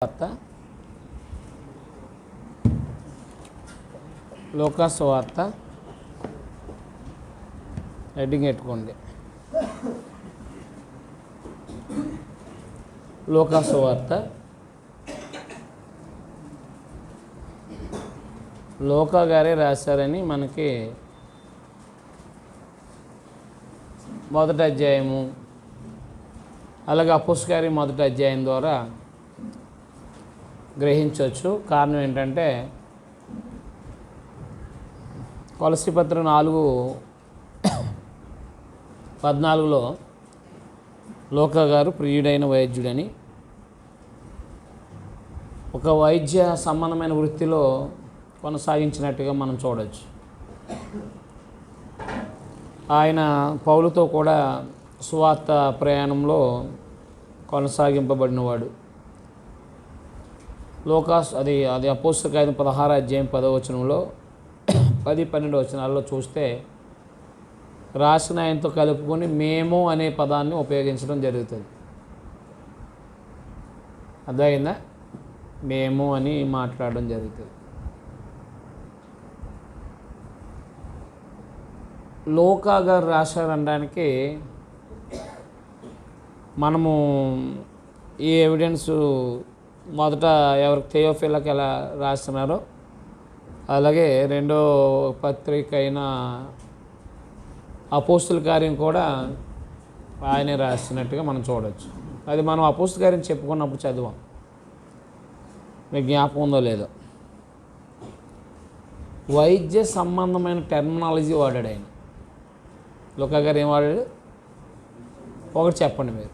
వార్త లోకాసు వార్త హెడ్డింగ్ పెట్టుకోండి. లోకాసు వార్త లోకా గారే రాశారని మనకి మొదటి అధ్యాయము అలాగే అపోస్తలుల కార్యం మొదటి అధ్యాయం ద్వారా గ్రహించవచ్చు. కారణం ఏంటంటే కొలస్సీ పత్రిక 4:14 లోకా గారు ప్రియుడైన వైద్యుడని ఒక వైద్య సంబంధమైన వృత్తిలో కొనసాగించినట్టుగా మనం చూడవచ్చు. ఆయన పౌలుతో కూడా సువార్త ప్రయాణంలో కొనసాగింపబడినవాడు. లోకాస్ అది అపోస్తలుల కార్యం 16 అధ్యాయం 10వ వచనంలో 10-12 వచనాల్లో చూస్తే రాసిన ఆయనతో కలుపుకొని మేము అనే పదాన్ని ఉపయోగించడం జరుగుతుంది. అర్థమైందా? మేము అని మాట్లాడడం జరుగుతుంది. లోకా గారు రాశారనడానికి మనము ఈ ఎవిడెన్స్ మొదట ఎవరికి థెయోఫిలాకి ఎలా రాస్తున్నారో అలాగే రెండో పత్రిక అయిన అపోస్తలుల కార్యం కూడా ఆయనే రాస్తున్నట్టుగా మనం చూడవచ్చు. అది మనం అపోస్తలుల కార్యం చెప్పుకున్నప్పుడు చదివాం. మీకు జ్ఞాపకం ఉందో లేదో. వైద్య సంబంధమైన టెర్మినాలజీ వాడాడు ఆయన. లోకా గారు ఏం వాడాడు? ఒకటి చెప్పండి మీరు.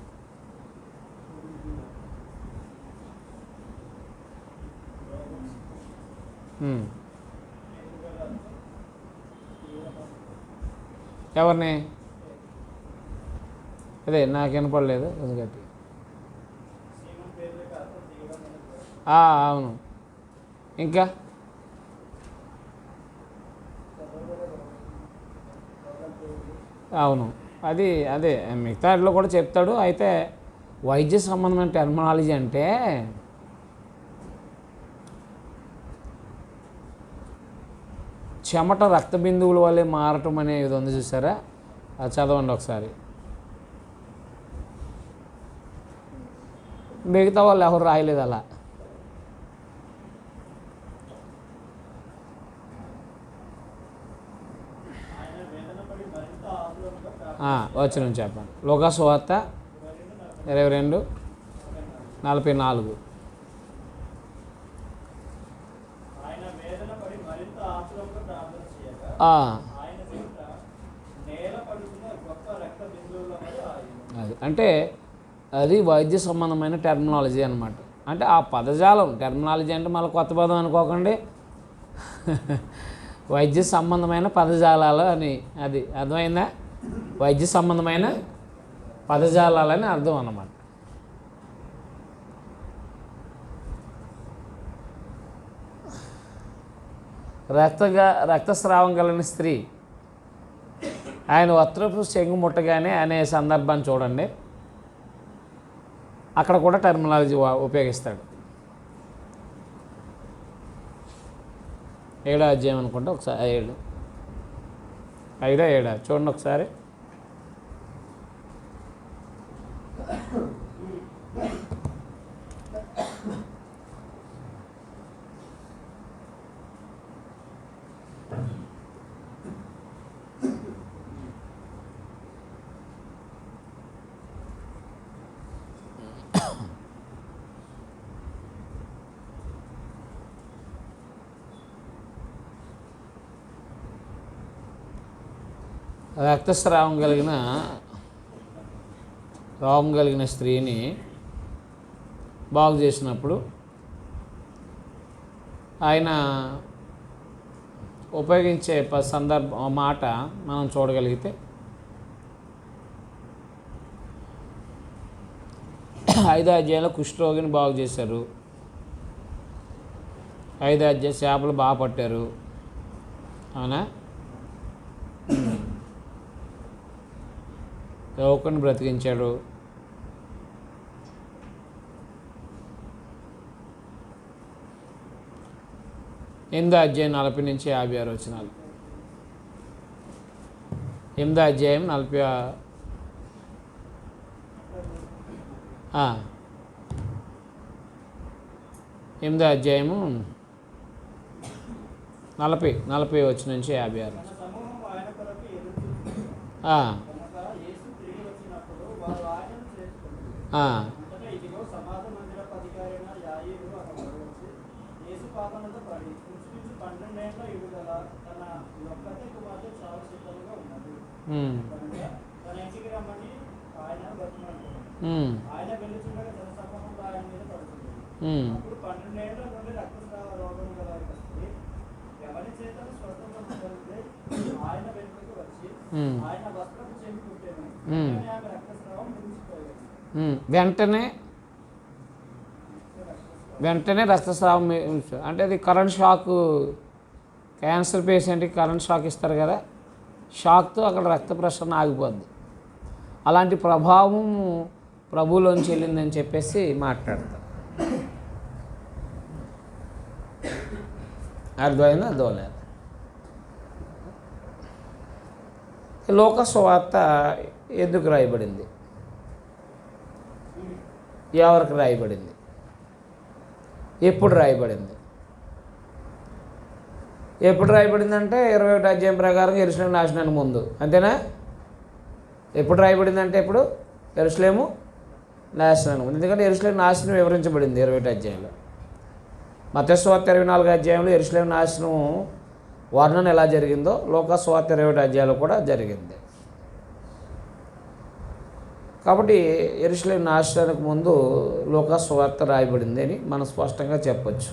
ఎవరిని? అదే నాకు వినపడలేదు ఎందుకంటే. అవును. ఇంకా అవును, అది అదే మిగతా వాటిలో కూడా చెప్తాడు. అయితే వైద్య సంబంధమైన టెర్మినాలజీ అంటే చెమట రక్త బిందువుల వల్లే మారటం అనేది ఉంది, చూసారా? అది చదవండి ఒకసారి. మిగతా వాళ్ళు ఎవరు రాయలేదు అలా. వచనం చెప్పండి. లోకాసు వార్త 22:44. అది అంటే అది వైద్య సంబంధమైన టెర్మినాలజీ అనమాట. అంటే ఆ పదజాలం టెర్మినాలజీ అంటే మళ్ళీ కొత్త పదం అనుకోకండి. వైద్య సంబంధమైన పదజాలాలు అని, అది అర్థమైందా? వైద్య సంబంధమైన పదజాలాలని అర్థం అన్నమాట. రక్తస్రావం కలిగిన స్త్రీ ఆయన వస్త్రపు చెంగు ముట్టగానే అనే సందర్భాన్ని చూడండి. అక్కడ కూడా టెర్మినాలజీ ఉపయోగిస్తాడు. 7వ అధ్యాయం అనుకుంటా, ఒకసారి 5-7 చూడండి ఒకసారి. రక్తస్రావం కలిగిన స్త్రీని బాగు చేసినప్పుడు ఆయన ఉపయోగించే మాట మనం చూడగలిగితే 5వ అధ్యాయంలో కుష్ఠరోగిని బాగు చేశారు. 5వ అధ్యాయం చేపలు బాగా పట్టారు. అవునా? యువకుని బ్రతికించాడు. 8వ అధ్యాయం 40 నుంచి 56 వచనాలు. 8వ అధ్యాయం 40 8వ అధ్యాయము 40 వచ్చిన నుంచి 56. వెంటనే రక్తస్రావం, అంటే అది కరెంట్ షాక్. క్యాన్సర్ పేషెంట్కి కరెంట్ షాక్ ఇస్తారు కదా, షాక్తో అక్కడ రక్త ప్రసరణ ఆగిపోద్ది. అలాంటి ప్రభావం ప్రభువులోంచి వెళ్ళిందని చెప్పేసి మాట్లాడతారు. అర్థమైందా? అర్థమలేదు. లోక సువార్త ఎందుకు రాయబడింది? ఎవరికి రాయబడింది? ఎప్పుడు రాయబడింది? ఎప్పుడు రాయబడిందంటే 21వ అధ్యాయం ప్రకారం యెరూషలేము నాశనానికి ముందు. అంతేనా? ఎప్పుడు రాయబడిందంటే ఇప్పుడు యెరూషలేము నాశనానికి ముందు. ఎందుకంటే యెరూషలేము నాశనం వివరించబడింది 21వ అధ్యాయంలో. మత్తయి సువార్త 24వ అధ్యాయంలో యెరూషలేము నాశనం వర్ణన ఎలా జరిగిందో లూకా సువార్త 21వ అధ్యాయంలో కూడా జరిగింది. కాబట్టి యెరూషలేము నాశనానికి ముందు లూకా సువార్త రాయబడింది అని మనం స్పష్టంగా చెప్పచ్చు.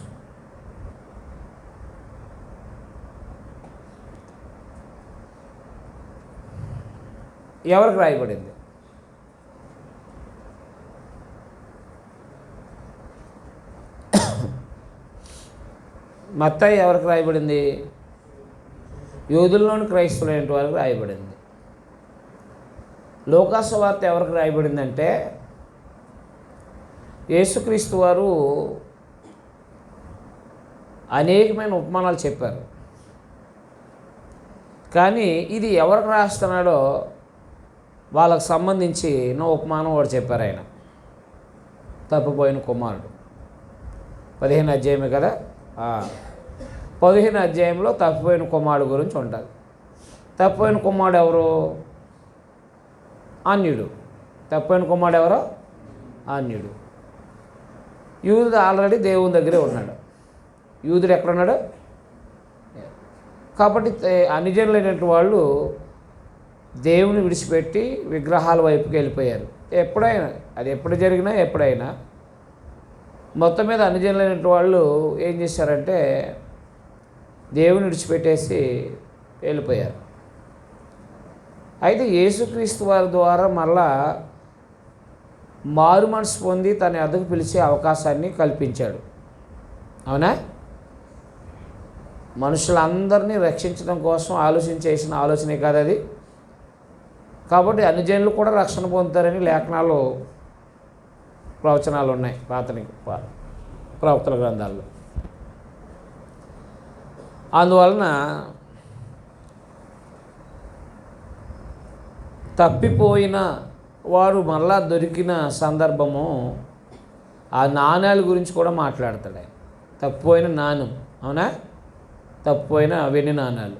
ఎవరికి రాయబడింది? మత్తయి ఎవరికి రాయబడింది? యూదుల్లోని క్రైస్తవులైన వారికి రాయబడింది. లూకా సువార్త ఎవరికి రాయబడిందంటే యేసుక్రీస్తు వారు అనేకమైన ఉపమానాలు చెప్పారు. కానీ ఇది ఎవరికి రాస్తున్నాడో వాళ్ళకు సంబంధించి ఉపమానం వాడు చెప్పారు. ఆయన తప్పిపోయిన కుమారుడు 15వ అధ్యాయమే కదా. 15వ అధ్యాయంలో తప్పిపోయిన కుమారుడు గురించి ఉంటుంది. తప్పిపోయిన కుమారుడు ఎవరు? అన్యుడు. తప్పిపోయిన కుమారుడు ఎవరో? అన్యుడు. యూదుడు ఆల్రెడీ దేవుని దగ్గరే ఉన్నాడు. యూదుడు ఎక్కడున్నాడు? కాబట్టి అన్యజనులైనటువంటి వాళ్ళు దేవుని విడిచిపెట్టి విగ్రహాల వైపుకి వెళ్ళిపోయారు. ఎప్పుడైనా అది ఎప్పుడు జరిగినా ఎప్పుడైనా మొత్తం మీద అన్యజనులైనటువంటి వాళ్ళు ఏం చేశారంటే దేవుని విడిచిపెట్టేసి వెళ్ళిపోయారు. అయితే యేసుక్రీస్తు వారి ద్వారా మళ్ళా మారు మనసు పొంది తన వద్దకు పిలిచే అవకాశాన్ని కల్పించాడు. అవునా? మనుషులందరినీ రక్షించడం కోసం చేసిన ఆలోచనే కాదు అది. కాబట్టి అన్ని జనులు కూడా రక్షణ పొందుతారని లేఖనాలు ప్రవచనాలు ఉన్నాయి ప్రవక్తల గ్రంథాల్లో. అందువలన తప్పిపోయిన వారు మళ్ళా దొరికిన సందర్భము ఆ నాణ్యాల గురించి కూడా మాట్లాడతాడు. తప్పిపోయిన నాణ్యం, అవునా? తప్పిపోయిన వెండి నాణ్యాలు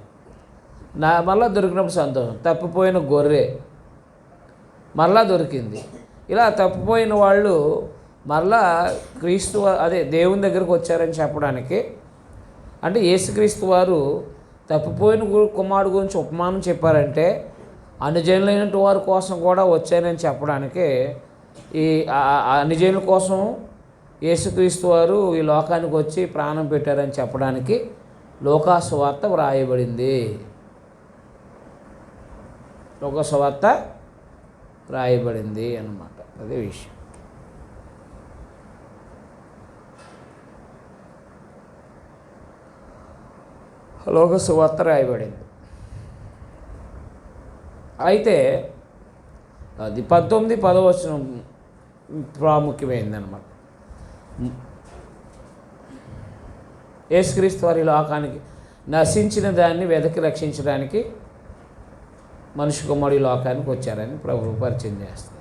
మళ్ళా దొరికినప్పుడు సంతోషం. తప్పిపోయిన గొర్రె మళ్ళా దొరికింది. ఇలా తప్పిపోయిన వాళ్ళు మళ్ళా క్రీస్తు దేవుని దగ్గరకు వచ్చారని చెప్పడానికి, అంటే యేసుక్రీస్తు వారు తప్పిపోయిన కుమారుడు గురించి ఉపమానం చెప్పారంటే అనుజనులైన వారి కోసం కూడా వచ్చారని చెప్పడానికి, ఈ అనుజనుల కోసం యేసుక్రీస్తు వారు ఈ లోకానికి వచ్చి ప్రాణం పెట్టారని చెప్పడానికి లూకా సువార్త వ్రాయబడింది. లూకా సువార్త రాయబడింది అన్నమాట. అదే విషయం. లూకా సువార్త రాయబడింది. అయితే అది 19-10 వచనం ప్రాముఖ్యమైంది అన్నమాట. యేసుక్రీస్తు వారి లోకానికి నశించిన దాన్ని వెదకి రక్షించడానికి మనిషి కుమారుడు లోకానికి వచ్చారని ప్రభు పరిచయం చేస్తారు.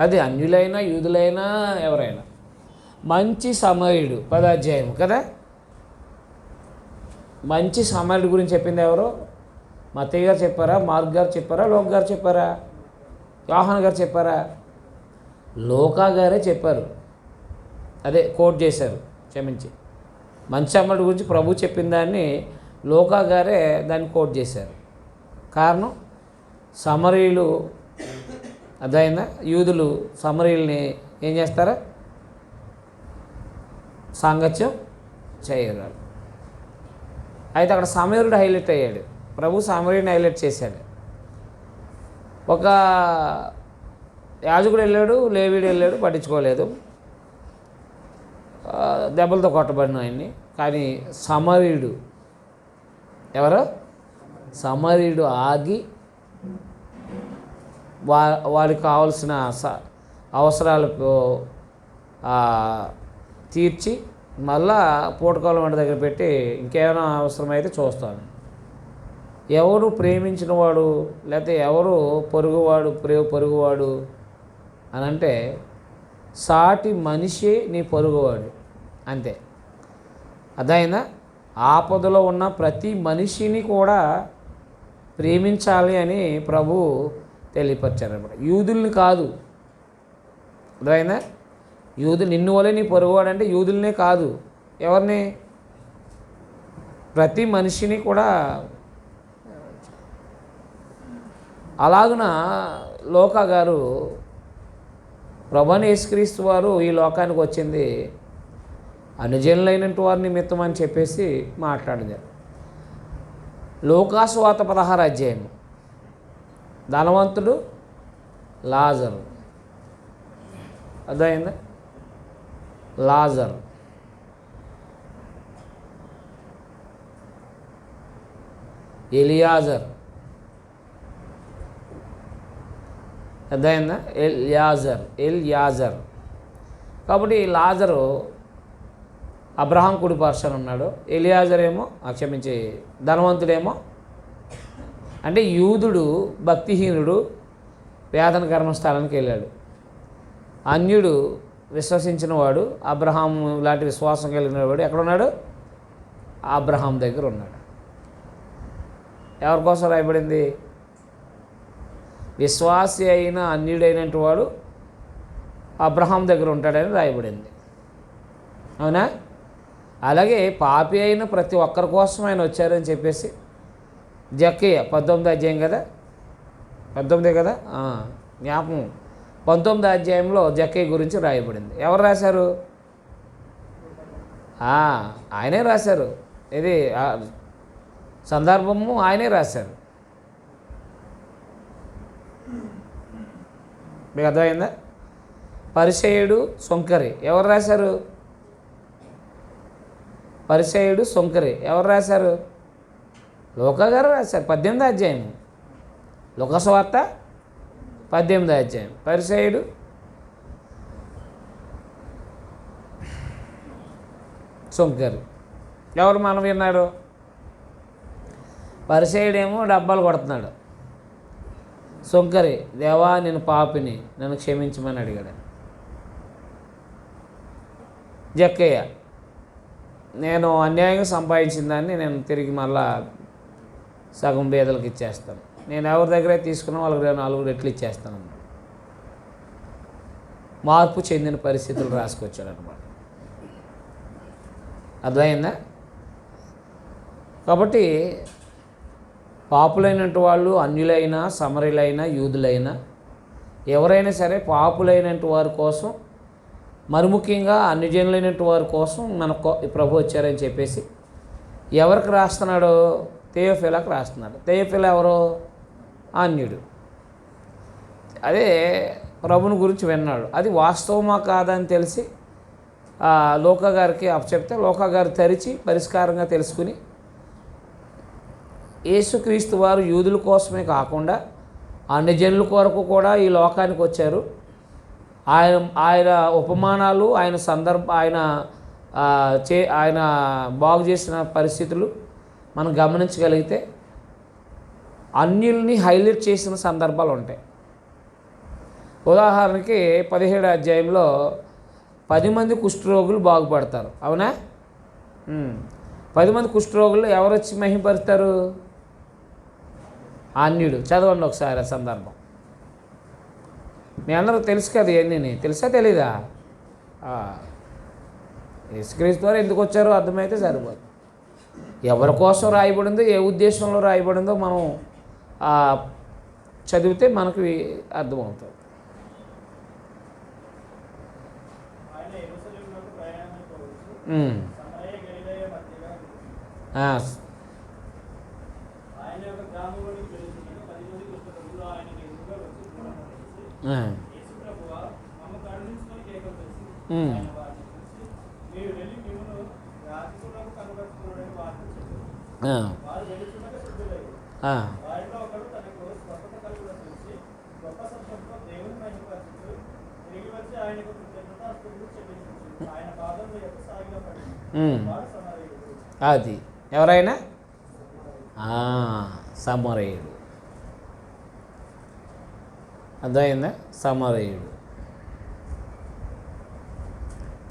అది అన్యులైనా యూదులైనా ఎవరైనా. మంచి సమరయుడు 10వ అధ్యాయం కదా. మంచి సమరయుడు గురించి చెప్పింది ఎవరు? మత్తయి గారు చెప్పారా, మార్క్ గారు చెప్పారా, లోకా గారు చెప్పారా, యోహాను గారు చెప్పారా? లోకా గారే చెప్పారు. అదే కోట్ చేశారు, క్షమించి. మంచి సమరయుడు గురించి ప్రభు చెప్పిన దాన్ని లోకా గారే దాన్ని కోట్ చేశారు. కారణం సమరయులు అదైనా యూదులు సమరయుల్ని ఏం చేస్తారా? సాంగత్యం చేయరు. అయితే అక్కడ సమరయుడు హైలైట్ అయ్యాడు. ప్రభు సమరయుడిని హైలైట్ చేశాడు. ఒక యాజకుడు వెళ్ళాడు, లేవీడు వెళ్ళాడు, పట్టించుకోలేదు, దెబ్బలతో కొట్టబడిన ఆయన్ని. కానీ సమరయుడు ఎవరు? సమరయుడు ఆగి వారికి కావాల్సిన అవసరాలు తీర్చి మళ్ళా పూటకాలం వంట దగ్గర పెట్టి ఇంకేమైనా అవసరమైతే చూస్తాను. ఎవరు ప్రేమించిన వాడు లేకపోతే ఎవరు పొరుగువాడు అని అంటే సాటి మనిషి నీ పొరుగువాడు అంతే. అదైనా ఆపదలో ఉన్న ప్రతి మనిషిని కూడా ప్రేమించాలి అని ప్రభు తెలియపరిచారన్నమాట. యూదుల్ని కాదు. అదైనా నిన్ను వలే నీ పొరుగువాడు అంటే యూదుల్నే కాదు, ఎవరిని? ప్రతి మనిషిని కూడా. అలాగున లోకా గారు ప్రభువైన యేసుక్రీస్తు వారు ఈ లోకానికి వచ్చింది అనుజనులైనటువంటి వారి నిమిత్తం అని చెప్పేసి మాట్లాడింది. లూకా సువార్త 16వ అధ్యాయం. ధనవంతుడు, లాజరు. అర్థమైందా? లాజరు ఎలియాజర్. అర్థమైందా? ఎల్యాజర్. కాబట్టి లాజరు అబ్రహాం కుడి పార్శ్వన ఉన్నాడు. ఎలియాజర్ ఏమో క్షమించి ధనవంతుడేమో అంటే యూదుడు భక్తిహీనుడు వేదన కర్మస్థలానికి వెళ్ళాడు. అన్యుడు విశ్వసించిన వాడు, అబ్రహాం లాంటి విశ్వాసం కలిగిన వాడు ఎక్కడున్నాడు? అబ్రహాం దగ్గర ఉన్నాడు. ఎవరి కోసం రాయబడింది? విశ్వాసి అయిన అన్యుడైనటువంటి వాడు అబ్రహాం దగ్గర ఉంటాడని రాయబడింది. అవునా? అలాగే పాపి అయిన ప్రతి ఒక్కరి కోసం ఆయన వచ్చారని చెప్పేసి జక్కయ్య 19వ అధ్యాయం కదా, 19 కదా, జ్ఞాపకం 19వ అధ్యాయంలో జక్కయ్య గురించి రాయబడింది. ఎవరు రాశారు? ఆయనే రాశారు. ఇది సందర్భము ఆయనే రాశారు. మీకు అర్థమైందా? పరిసయ్యుడు సొంకరి ఎవరు రాశారు? పరిసయ్యుడు సొంకరి ఎవరు రాశారు? లోకా గారు రాశారు. 18వ అధ్యాయం లోకా సువార్త 18వ అధ్యాయం. పరిసయ్యుడు సొంకరి ఎవరు మనం విన్నాడు? పరిసయ్యుడేమో డబ్బాలు కొడుతున్నాడు, సొంకరి దేవా నేను పాపిని నన్ను క్షమించమని అడిగాడు. జక్కయ్య నేను అన్యాయంగా సంపాదించిన దాన్ని నేను తిరిగి మళ్ళా సగం పేదలకు ఇచ్చేస్తాను, నేను ఎవరి దగ్గర తీసుకున్నా వాళ్ళకి 4 రెట్లు ఇచ్చేస్తాను అన్నాడు. మార్పు చెందిన పరిస్థితులు రాసుకొచ్చాడు అనమాట. అర్థమైందా? కాబట్టి పాపులైనటువంటి వాళ్ళు అన్యులైనా సమరయులైనా యూదులైనా ఎవరైనా సరే పాపులైనటువంటి వారి కోసం, మరి ముఖ్యంగా అన్యజనులైనటువంటి వారి కోసం మనకు ప్రభు వచ్చారని చెప్పేసి ఎవరికి రాస్తున్నాడు? తెయోఫిలాకు రాస్తున్నాడు. తెయోఫిలా ఎవరు? అన్యుడు. అదే ప్రభుని గురించి విన్నాడు. అది వాస్తవమా కాదని తెలిసి లోకా గారికి అప్పచెప్తే లోకా గారు తెరిచి పరిష్కారంగా తెలుసుకుని యేసుక్రీస్తు వారు యూదుల కోసమే కాకుండా అన్యజనుల కొరకు కూడా ఈ లోకానికి వచ్చారు, ఆయన ఆయన ఉపమానాలు, ఆయన బాగు చేసిన పరిస్థితులు మనం గమనించగలిగితే అన్యుల్ని హైలైట్ చేసిన సందర్భాలు ఉంటాయి. ఉదాహరణకి 17వ అధ్యాయంలో 10 మంది కుష్ఠరోగులు బాగుపడతారు. అవునా? 10 మంది కుష్ఠరోగులు ఎవరు వచ్చి మహిమపరుస్తారు? అన్యుడు. చదవండి ఒకసారి ఆ సందర్భం. మీ అందరూ తెలుసు కదా ఇవన్నీ. తెలుసా తెలీదా? యేసుక్రీస్తు వారు ఎందుకు వచ్చారో అర్థమైతే సరిపోదు. ఎవరి కోసం రాయబడిందో, ఏ ఉద్దేశంలో రాయబడిందో మనం చదివితే మనకు అర్థమవుతుంది. అది ఎవరైనా సమరయుడు. అర్థమైందా? సమరయుడు.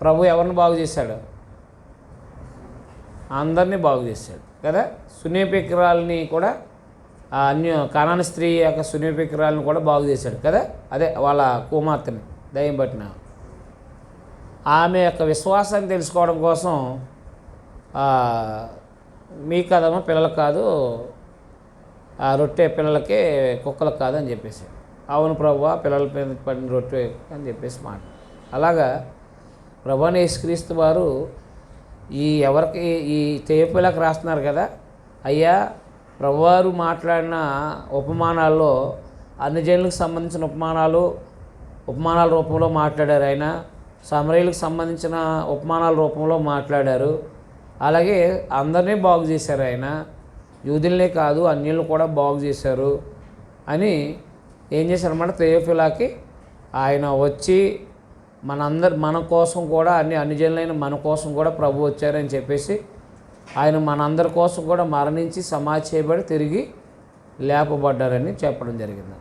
ప్రభు ఎవరిని బాగు చేశాడు? అందరినీ బాగు చేశాడు కదా. సునేపికురాలని కూడా, కానాని స్త్రీ యొక్క సునేపికురాలని కూడా బాగు చేశాడు కదా. అదే వాళ్ళ కుమార్తెని దయ్యం పట్టిన ఆమె యొక్క విశ్వాసాన్ని తెలుసుకోవడం కోసం మీ కదమ్మా పిల్లలకు కాదు, రొట్టె పిల్లలకే కుక్కలకు కాదు అని చెప్పేసి, అవును ప్రభువా పిల్లల మీద పడిన రొట్టె అని చెప్పేసి మాట. అలాగా ప్రభువైన యేసుక్రీస్తు వారు ఎవరికి ఈ తేపులకు రాస్తున్నారు కదా, అయ్యా ప్రభువారు మాట్లాడిన ఉపమానాల్లో అన్ని జనులకు సంబంధించిన ఉపమానాల రూపంలో మాట్లాడారు. ఆయన సమరయులకు సంబంధించిన ఉపమానాల రూపంలో మాట్లాడారు. అలాగే అందరినీ బాగు చేశారు. ఆయన యూదులనే కాదు అన్యులను కూడా బాగు చేశారు అని ఏం చేశారన్నమాట. తెయోఫిలాకి ఆయన వచ్చి మన కోసం కూడా అన్ని జనులైన మన కోసం కూడా ప్రభు వచ్చారని చెప్పేసి ఆయన మనందరి కోసం కూడా మరణించి సమాధి చేయబడి తిరిగి లేపబడ్డారని చెప్పడం జరిగింది.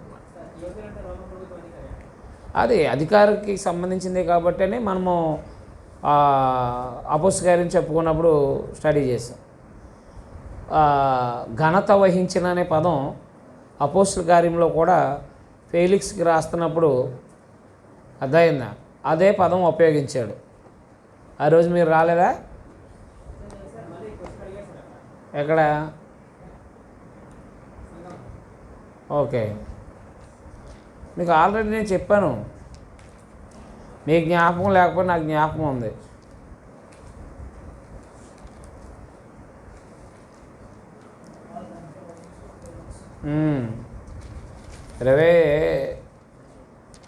అది అధికారికి సంబంధించింది కాబట్టనే మనము అపోస్తలుల కార్యం చెప్పుకున్నప్పుడు స్టడీ చేసాం. ఘనత వహించిన అనే పదం అపోస్తలుల కార్యంలో కూడా ఫేలిక్స్కి రాస్తున్నప్పుడు అర్థమైందా, అదే పదం ఉపయోగించాడు. ఆ రోజు మీరు రాలేదా? ఎక్కడ? ఓకే, మీకు ఆల్రెడీ నేను చెప్పాను. మీ జ్ఞాపకం లేకపోతే నాకు జ్ఞాపకం ఉంది. ఇరవై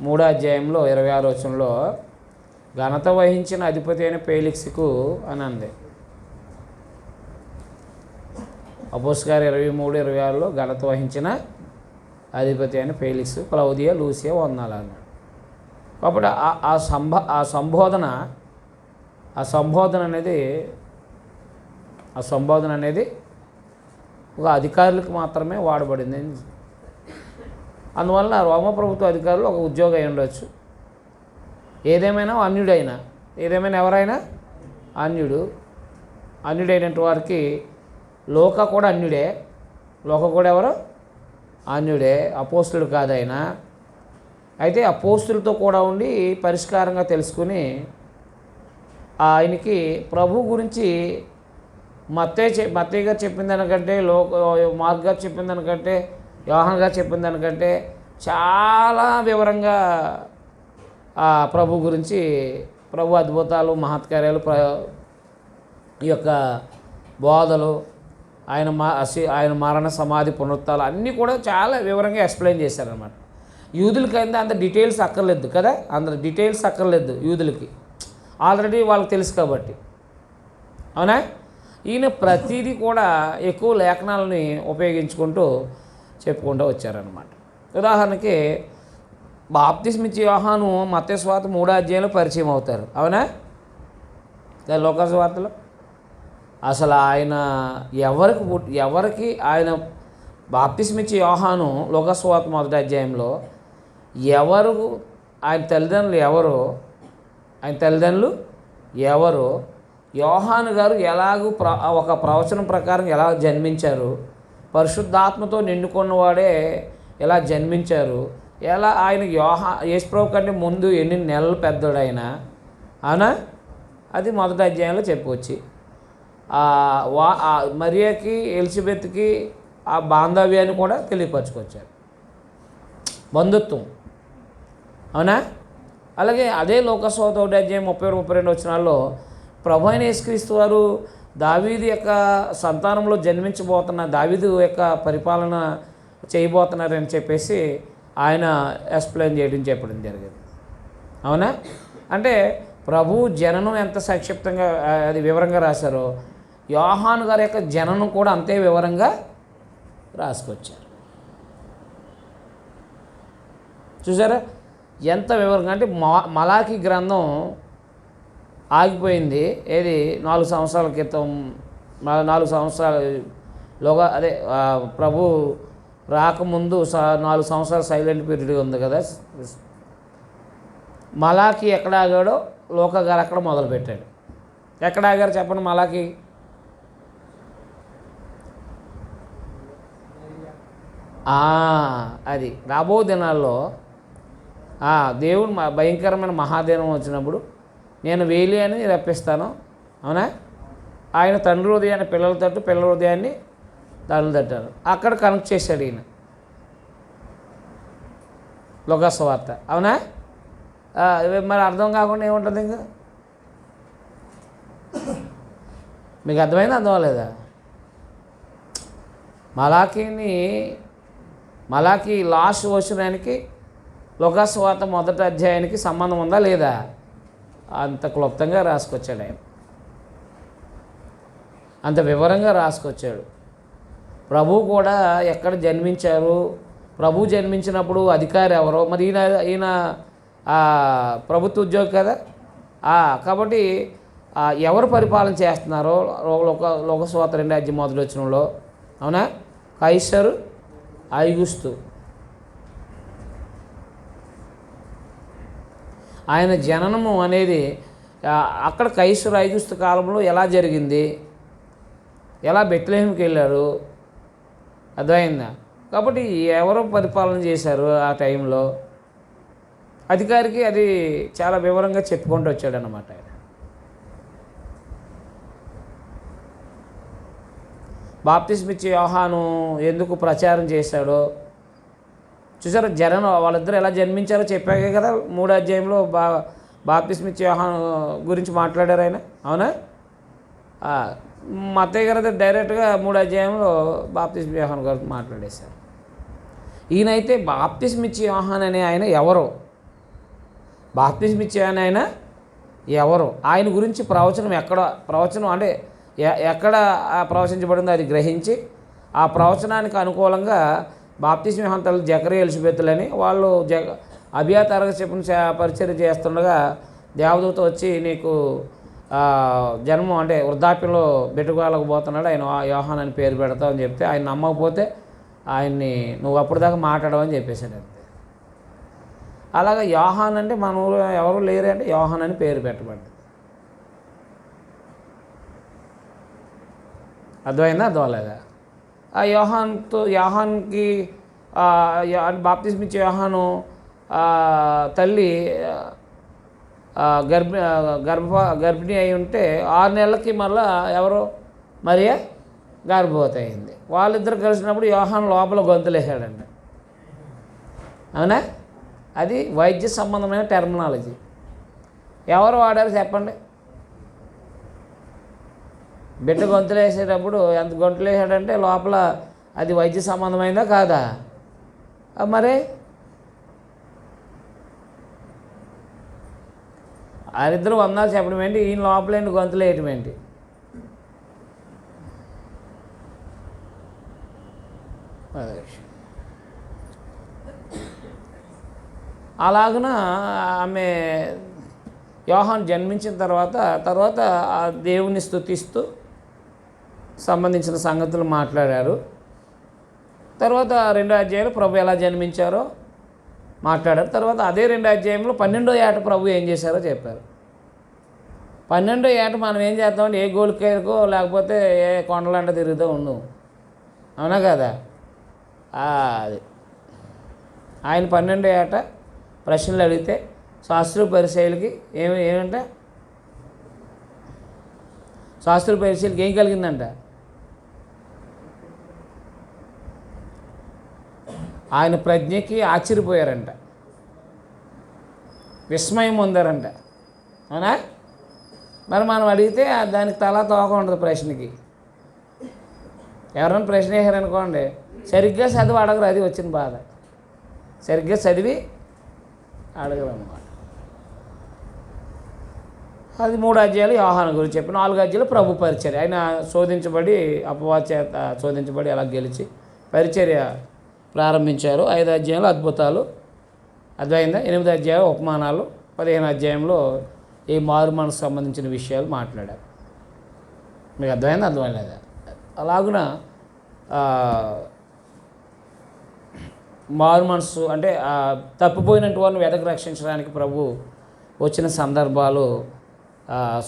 3వ అధ్యాయంలో 26వ వచనంలో ఘనత వహించిన అధిపతి అయిన ఫేలిక్స్కు అని అంది. అపోస్తలుల కార్యం 23-26లో ఘనత వహించిన అధిపతి అయిన ఫేలిక్స్, క్లౌదియా, లూసియా వందనాలు అన్నాడు. కాబట్టి ఆ సంబోధన అనేది ఒక అధికారులకు మాత్రమే వాడబడింది. అందువల్ల రోమ ప్రభుత్వ అధికారులు ఒక ఉద్యోగం అయి ఉండొచ్చు. ఏదేమైనా ఎవరైనా అన్యుడైనటువంటి వారికి లోక కూడా అన్యుడే. లోక కూడా ఎవరు? అన్యుడే, అపోస్తులుడు కాదు ఆయన. అయితే అపోస్తులతో కూడా ఉండి పరిష్కారంగా తెలుసుకుని ఆయనకి ప్రభు గురించి మత్తయి గారు చెప్పిన దానికంటే, మార్క్ గారు చెప్పిన దానికంటే, యోహాన్ గారు చెప్పిన దానికంటే చాలా వివరంగా ప్రభు గురించి, ప్రభు అద్భుతాలు, మహత్కార్యాలు, ఈ యొక్క బోధలు, ఆయన మరణ, సమాధి, పునరుత్థానాలు అన్నీ కూడా చాలా వివరంగా ఎక్స్ప్లెయిన్ చేశారనమాట. యూదులకి అయితే అంత డీటెయిల్స్ అక్కర్లేదు కదా, యూదులకి ఆల్రెడీ వాళ్ళకి తెలుసు కాబట్టి. అవునా? ఈయన ప్రతిదీ కూడా ఎక్కువ లేఖనాలని ఉపయోగించుకుంటూ చెప్పుకుంటూ వచ్చారనమాట. ఉదాహరణకి బాప్తిస్మిచ్చి యోహాను మత్తయి సువార్త 3వ అధ్యాయంలో పరిచయం అవుతారు. అవునా? లోకా సువార్తలో అసలు ఆయన ఎవరికి ఆయన బాప్తిస్మిచ్చి యోహాను లోకా సువార్త 1వ అధ్యాయంలో ఎవరు ఆయన తల్లిదండ్రులు ఎవరు యోహాను గారు ఎలాగూ ఒక ప్రవచనం ప్రకారం ఎలా జన్మించారు, పరిశుద్ధాత్మతో నిండుకున్నవాడే ఎలా జన్మించారు, ఎలా ఆయన యేసుప్రభు కంటే ముందు ఎన్ని నెలలు పెద్దోడు ఆయన, అవునా? అది 1వ అధ్యాయంలో చెప్పవచ్చు. మరియాకి ఎలిజబెత్కి ఆ బాంధవ్యాన్ని కూడా తెలియపరచుకొచ్చారు, బంధుత్వం. అవునా? అలాగే అదే లోకా సువార్త 1వ అధ్యాయం 30-32 వచనాల్లో ప్రభు అయిన యేసుక్రీస్తు వారు దావీదు యొక్క సంతానంలో జన్మించబోతున్న, దావీదు యొక్క పరిపాలన చేయబోతున్నారని చెప్పేసి ఆయన ఎక్స్ప్లెయిన్ చెప్పడం జరిగింది. అవునా? అంటే ప్రభు జననం ఎంత సంక్షిప్తంగా అది వివరంగా రాశారో యోహాను గారి యొక్క జననం కూడా అంతే వివరంగా రాసుకొచ్చారు. చూసారా ఎంత వివరంగా? అంటే మలాకి గ్రంథం ఆగిపోయింది ఏది 4 సంవత్సరాల క్రితం, 4 సంవత్సరాలుగా, అదే ప్రభు రాకముందు 4 సంవత్సరాలు సైలెంట్ పీరియడ్ ఉంది కదా. మలాకి ఎక్కడ ఆగాడో లోకా గారు అక్కడ మొదలుపెట్టాడు. ఎక్కడ ఆగారు చెప్పండి? మలాకి అది రాబో దినాల్లో దేవుడు భయంకరమైన మహాదినం వచ్చినప్పుడు నేను వేలియాని రప్పిస్తాను. అవునా? ఆయన తండ్రి హృదయాన్ని పిల్లల తట్టు, పిల్లల హృదయాన్ని తల్లులు తట్టారు. అక్కడ కనెక్ట్ చేశాడు ఈయన లోకా సువార్త. అవునా? మరి అర్థం కాకుండా ఏముంటుంది ఇంకా? మీకు అర్థమైందా? అర్థం అవ్వలేదా? మలాకి లాస్ట్ వచనానికి లోకా సువార్త 1వ అధ్యాయానికి సంబంధం ఉందా లేదా? అంత క్లుప్తంగా రాసుకొచ్చాడు ఆయన, అంత వివరంగా రాసుకొచ్చాడు. ప్రభు కూడా ఎక్కడ జన్మించారు, ప్రభు జన్మించినప్పుడు అధికారి ఎవరో, మరి ఈయన ప్రభుత్వ ఉద్యోగి కదా. కాబట్టి ఎవరు పరిపాలన చేస్తున్నారో లోక సువార్త 2వ అధ్యాయం 1వ వచనంలో, అవునా? కైసరు ఐగుస్తు. ఆయన జననము అనేది అక్కడ కైసరు ఐగుస్తు కాలంలో ఎలా జరిగింది, ఎలా బెత్లెహేంకి వెళ్ళారు, అర్థమైందా? కాబట్టి ఎవరు పరిపాలన చేశారు ఆ టైంలో, అధికారికి అది చాలా వివరంగా చెప్పుకుంటూ వచ్చాడు అన్నమాట ఆయన. బాప్తిస్మిచ్చే యోహాను ఎందుకు ప్రచారం చేశాడో చూసారా? వాళ్ళిద్దరు ఎలా జన్మించారో చెప్పాకే కదా 3వ అధ్యాయంలో బాప్తిస్మిచ్చే యోహాను గురించి మాట్లాడారు ఆయన. అవునా? మత్తయి గారు అయితే డైరెక్ట్గా 3వ అధ్యాయంలో బాప్తిస్మిచ్చే యోహాను గురించి మాట్లాడేశారు. ఈయనైతే బాప్తిస్మిచ్చే యోహాను అనే ఆయన ఎవరో, బాప్తిస్మిచ్చే ఆయన ఎవరో, ఆయన గురించి ప్రవచనం అంటే ఎక్కడ ప్రవచించబడిందో అది గ్రహించి ఆ ప్రవచనానికి అనుకూలంగా బాప్తిస్మ యోహాను తల్లి జకరియా ఎలిజబెతులని వాళ్ళు అభియాతారగా చెప్పిన పరిచర్య చేస్తుండగా దేవదూత వచ్చి నీకు జన్మం అంటే వృద్ధాప్యంలో బెట్టుకోలేకపోతున్నాడు, ఆయన యోహాను అని పేరు పెడతావు అని చెప్తే ఆయన నమ్మకపోతే ఆయన్ని నువ్వు అప్పటిదాకా మాట్లాడవని చెప్పేశాడు. అంతే. అలాగా యోహాను అంటే మన ఊరు ఎవరు లేరే అంటే యోహాను అని పేరు పెట్టబడ్డది. అర్థమైందా? అర్థం అవ్వలేదా? ఆ యోహాన్కి బాప్తిస్మిచ్చే యోహాను తల్లి గర్భిణి అయి ఉంటే 6 నెలలకి మళ్ళా ఎవరో మరియా గర్భవతి అయింది. వాళ్ళిద్దరు కలిసినప్పుడు యోహాను లోపల గొంతులేసాడండి. అవునా? అది వైద్య సంబంధమైన టెర్మినాలజీ. ఎవరు వాడారు చెప్పండి? బిడ్డ గొంతులు వేసేటప్పుడు ఎంత గొంతులు వేసాడంటే లోపల అది వైద్య సంబంధమైందా కాదా? మరి వాళ్ళిద్దరూ వందాలు చెప్పడం ఏంటి, ఈయన లోపలేంటి గొంతులు వేయటం ఏంటి? అలాగున ఆమె యోహాను జన్మించిన తర్వాత ఆ దేవుని స్తుతిస్తూ సంబంధించిన సంగతులు మాట్లాడారు. తర్వాత 2వ అధ్యాయంలో ప్రభు ఎలా జన్మించారో మాట్లాడారు. తర్వాత అదే 2వ అధ్యాయంలో 12వ ఏట ప్రభు ఏం చేశారో చెప్పారు. 12వ ఏట మనం ఏం చేస్తామంటే ఏ గోలికేరుకో లేకపోతే ఏ కొండలంట తిరుగుతూ ఉన్నాం, అవునా కదా. అది ఆయన 12వ ఏట ప్రశ్నలు అడిగితే శాస్త్రుల పరిచయులకి ఏమంట శాస్త్రుల పరిచయులకి ఏం కలిగిందంట? ఆయన ప్రజ్ఞకి ఆశ్చర్యపోయారంట, విస్మయం పొందారంట, అవునా. మరి మనం అడిగితే దానికి తలా తోక ఉండదు ప్రశ్నకి. ఎవరైనా ప్రశ్న వేసారనుకోండి, సరిగ్గా చదివి అడగరు, అది వచ్చిన బాధ. సరిగ్గా చదివి అడగరు అన్నమాట. అది 3 అధ్యాయాలు యోహాను గురించి చెప్పి, 4 అధ్యాయాలు ప్రభు పరిచర్య. ఆయన శోధించబడి అపవాది చేత శోధించబడి అలా గెలిచి పరిచర్య ప్రారంభించారు. 5 అధ్యాయంలో అద్భుతాలు, అర్థమైందా. 8 అధ్యాయం ఉపమానాలు, 15 అధ్యాయంలో ఈ మారు మనసు సంబంధించిన విషయాలు మాట్లాడారు. మీకు అర్థమైందా, అర్థమైలేదా? అలాగున మారు మనసు అంటే తప్పిపోయినట్టు వాళ్ళని వెతకి రక్షించడానికి ప్రభు వచ్చిన సందర్భాలు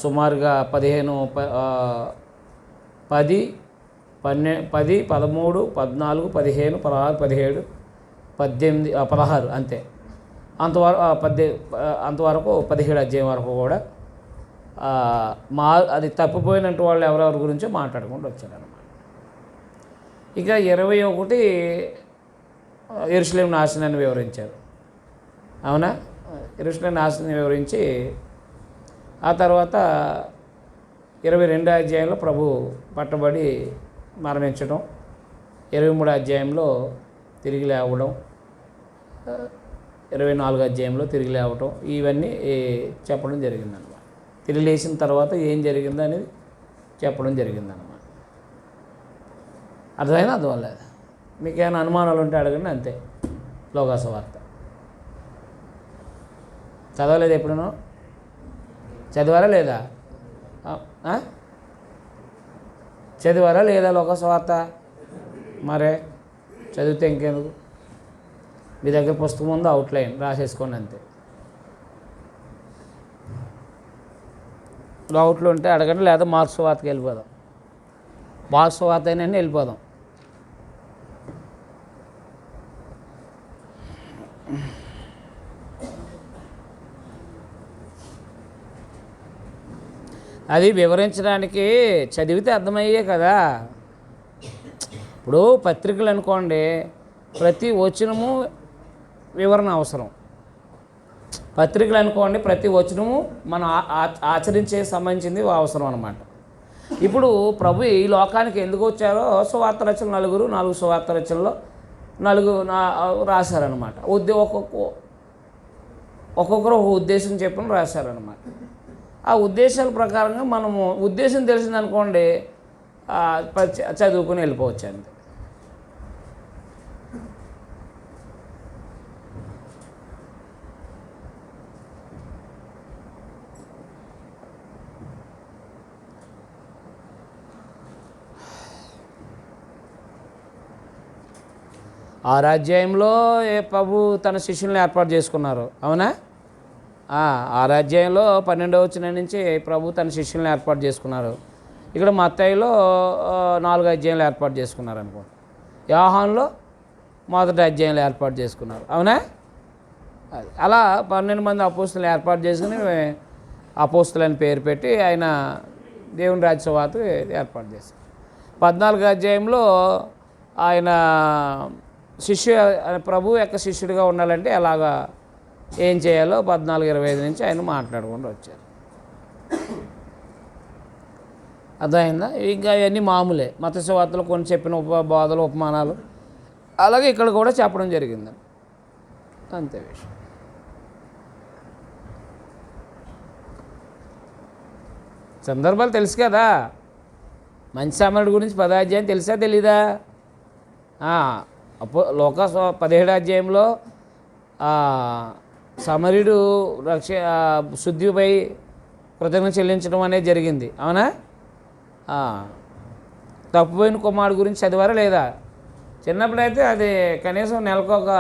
సుమారుగా 10, 13, 14, 15, 16, 17, 18, 16 అంతే. అంతవరకు 17 అధ్యాయం వరకు కూడా అది తప్పిపోయినట్టు వాళ్ళు ఎవరెవరి గురించో మాట్లాడుకుంటూ వచ్చారన్నమాట. ఇక 21 యెరూషలేము నాశనాన్ని వివరించారు, అవునా. యెరూషలేము నాశనాన్ని వివరించి ఆ తర్వాత 22 అధ్యాయంలో ప్రభు పట్టబడి మరణించడం, 23 అధ్యాయంలో తిరిగి లేవడం, 24 అధ్యాయంలో తిరిగి లేవటం, ఇవన్నీ చెప్పడం జరిగిందన్నమాట. తిరిగి లేచిన తర్వాత ఏం జరిగిందో అనేది చెప్పడం జరిగిందన్నమాట. అర్థమైనా అర్థం లేదు. మీకు ఏమైనా అనుమానాలు ఉంటే అడగండి, అంతే. లోకాసు వార్త చదవలేదు ఎప్పుడునో? చదివారా లేదా? చదివారా లేదా లోకాసు వార్త? మరే చదివితే ఇంకెందుకు, మీ దగ్గర పుస్తకం ఉందో అవుట్లైన్ రాసేసుకోండి, అంతే. డౌట్లు ఉంటే అడగండి, లేదా మార్క్స్ వార్తకి వెళ్ళిపోదాం. మార్క్స్ వార్త అయినా వెళ్ళిపోదాం. అది వివరించడానికి చదివితే అర్థమయ్యే కదా. ఇప్పుడు పత్రికలు అనుకోండి, ప్రతి వచనము వివరణ అవసరం. పత్రికలు అనుకోండి, ప్రతి వచనము మనం ఆచరించే సంబంధించింది అవసరం అన్నమాట. ఇప్పుడు ప్రభు ఈ లోకానికి ఎందుకు వచ్చారో సువార్త రచనలు 4 సువార్త రచనలో 4 రాశారనమాట. ఒక్కొక్కరు ఒక ఉద్దేశం చెప్పని రాశారనమాట. ఆ ఉద్దేశాల ప్రకారంగా మనము ఉద్దేశం తెలిసిందనుకోండి, చదువుకుని వెళ్ళిపోవచ్చు అంతే. ఆ అధ్యాయంలో ప్రభు తన శిష్యుల్ని ఏర్పాటు చేసుకున్నారు, అవునా. ఆ అధ్యాయంలో 12వ వచనం నుంచి ప్రభు తన శిష్యుల్ని ఏర్పాటు చేసుకున్నారు. ఇక్కడ మత్తయిలో 4 అధ్యాయంలో ఏర్పాటు చేసుకున్నారు అనుకోండి. యోహానులో 1 అధ్యాయంలో ఏర్పాటు చేసుకున్నారు, అవునా. అలా 12 మంది అపోస్తులను ఏర్పాటు చేసుకుని అపోస్తులని పేరు పెట్టి ఆయన దేవుని రాజ్యవార్త ఏర్పాటు చేశారు. 14 అధ్యాయంలో ఆయన ప్రభు యొక్క శిష్యుడిగా ఉండాలంటే ఎలాగా ఏం చేయాలో 14-25 నుంచి ఆయన మాట్లాడుకుంటూ వచ్చారు. అర్థమైందా. ఇంకా అవన్నీ మామూలే, మత సువార్తలు కొన్ని చెప్పిన బోధలు ఉపమానాలు అలాగే ఇక్కడ కూడా చెప్పడం జరిగింది, అంతే విషయం. సందర్భాలు తెలుసు కదా. మంచి సామాన్యుడి గురించి 10వ అధ్యాయం తెలుసా తెలీదా? లోకా 17వ అధ్యాయంలో సమరీయుడు శుద్ధిపై కృతజ్ఞత చెల్లించడం అనేది జరిగింది, అవునా? తప్పుపోయిన కుమారుడు గురించి చదివారా లేదా? చిన్నప్పుడైతే అది కనీసం నెలకు ఒక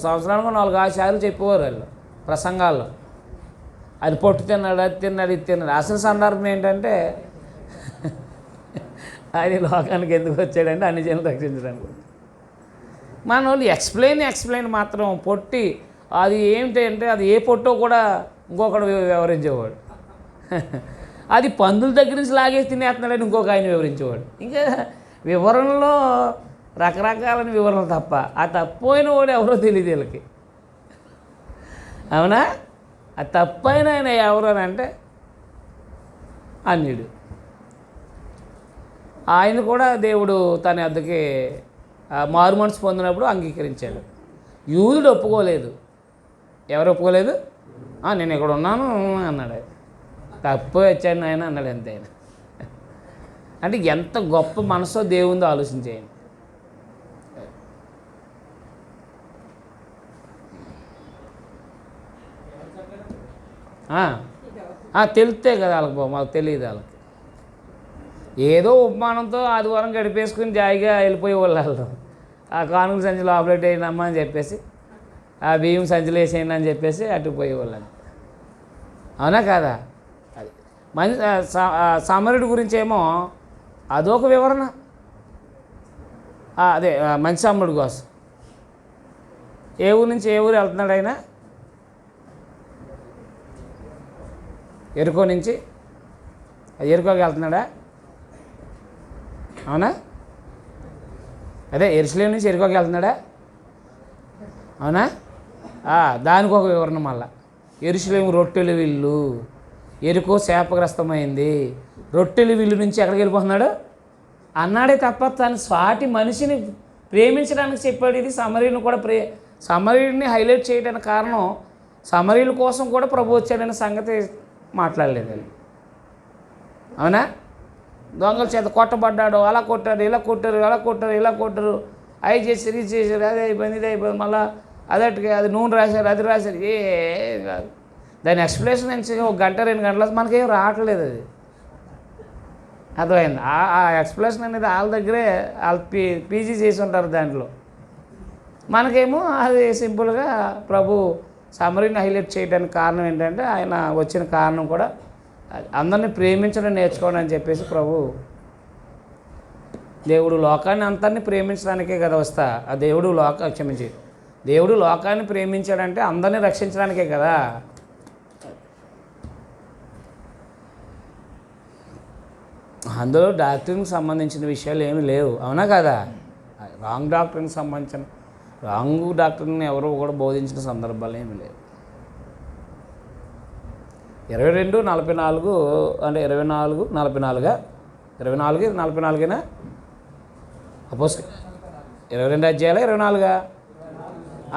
సంవత్సరానికి 4-5 సార్లు చెప్పేవారు వాళ్ళు ప్రసంగాల్లో. అది పొట్టు తిన్నాడు, అది తిన్నాడు, ఇది తిన్నాడు. అసలు సందర్భం ఏంటంటే అది లోకానికి ఎందుకు వచ్చాడంటే అన్ని జనులు రక్షించడానికి. మన వాళ్ళు ఎక్స్ప్లెయిన్ మాత్రం పొట్టి అది ఏమిటి అంటే అది ఏ పొట్టో కూడా ఇంకొకడు వివరించేవాడు. అది పందుల దగ్గర నుంచి లాగేసి తినేస్తున్నాడని ఇంకొక ఆయన వివరించేవాడు. ఇంకా వివరణలో రకరకాలైన వివరణలు తప్ప ఆ తప్పైన వాడు ఎవరో తెలియదు వీళ్ళకి, అవునా? ఆ తప్పైన ఆయన ఎవరు అని అంటే అన్యుడు. ఆయన కూడా దేవుడు తన వద్దకి మారు మనసు పొందినప్పుడు అంగీకరించాడు. యూదుడు ఒప్పుకోలేదు. ఎవరు ఒప్పుకోలేదు? నేను ఇక్కడ ఉన్నాను అన్నాడు. తప్పు వచ్చాను ఆయన అన్నాడు అంతే. ఆయన అంటే ఎంత గొప్ప మనసో దేవుందో ఆలోచించేయండి. తెలిస్తే కదా వాళ్ళకి, మాకు తెలియదు వాళ్ళకి. ఏదో ఉపమానంతో ఆదివారం గడిపేసుకుని జాయిగా వెళ్ళిపోయే వాళ్ళు. ఆ కానుక సంచిలో ఆపరేట్ అయినమ్మా అని చెప్పేసి, ఆ బియ్యం సంచిలో వేసేయండి అని చెప్పేసి అటు పోయేవాళ్ళని, అవునా కాదా? అది మంచి సమరుడి గురించి ఏమో అదొక వివరణ. అదే మంచి సమరుడి కోసం ఏ ఊరు నుంచి ఏ ఊరు వెళ్తున్నాడు ఆయన? ఎరుకో నుంచి ఎరుకోకి వెళ్తున్నాడా? అవునా? అదే యెరూషలేము నుంచి ఎరుకోకి వెళ్తున్నాడా? అవునా? దానికి ఒక వివరణ మళ్ళా. యెరూషలేము రొట్టెల విల్లు, ఎరుకో శాపగ్రస్తమైంది. రొట్టెల విల్లు నుంచి ఎక్కడికి వెళ్ళిపోతున్నాడు అన్నాడే తప్ప తన స్వాటి మనిషిని ప్రేమించడానికి చెప్పాడు. ఇది సమరీయుని కూడా సమరీయుడిని హైలైట్ చేయడానికి కారణం సమరీయుల కోసం కూడా ప్రభు వచ్చాడనే సంగతి మాట్లాడలేదు. అవునా? దొంగల చేత కొట్టబడ్డాడు, అలా కొట్టారు, ఇలా కొట్టారు, అలా కొట్టారు, ఇలా కొట్టారు, అవి చేసారు, ఇది చేశారు, అదే అయిపోయింది, ఇది అయిపోయింది, మళ్ళీ అదటికి అది నూనె రాశారు, అది రాశారు, ఏ కాదు. దాని ఎక్స్ప్లెనేషన్ నుంచి 1-2 గంటల మనకేం రావట్లేదు. అది అర్థమైంది. ఆ ఎక్స్ప్లెనేషన్ అనేది వాళ్ళ దగ్గరే వాళ్ళు పీజీ చేసి ఉంటారు దాంట్లో. మనకేమో అది సింపుల్గా ప్రభు సమరీని హైలైట్ చేయడానికి కారణం ఏంటంటే ఆయన వచ్చిన కారణం కూడా అందరినీ ప్రేమించడం నేర్చుకోండి అని చెప్పేసి ప్రభు దేవుడు లోకాన్ని అంతరినీ ప్రేమించడానికే కదా వస్తా. ఆ దేవుడు లోకాన్ని ప్రేమించాడంటే అందరినీ రక్షించడానికే కదా. అందులో డాక్టరీకి సంబంధించిన విషయాలు ఏమీ లేవు, అవునా కదా? రాంగ్ డాక్టరీకి సంబంధించిన రాంగ్ డాక్టర్ని ఎవరో కూడా బోధించిన సందర్భాలు ఏమీ లేవు. 22:44 అంటే 24:44 24:44 అపోస్ 22 అధ్యాయాలు 24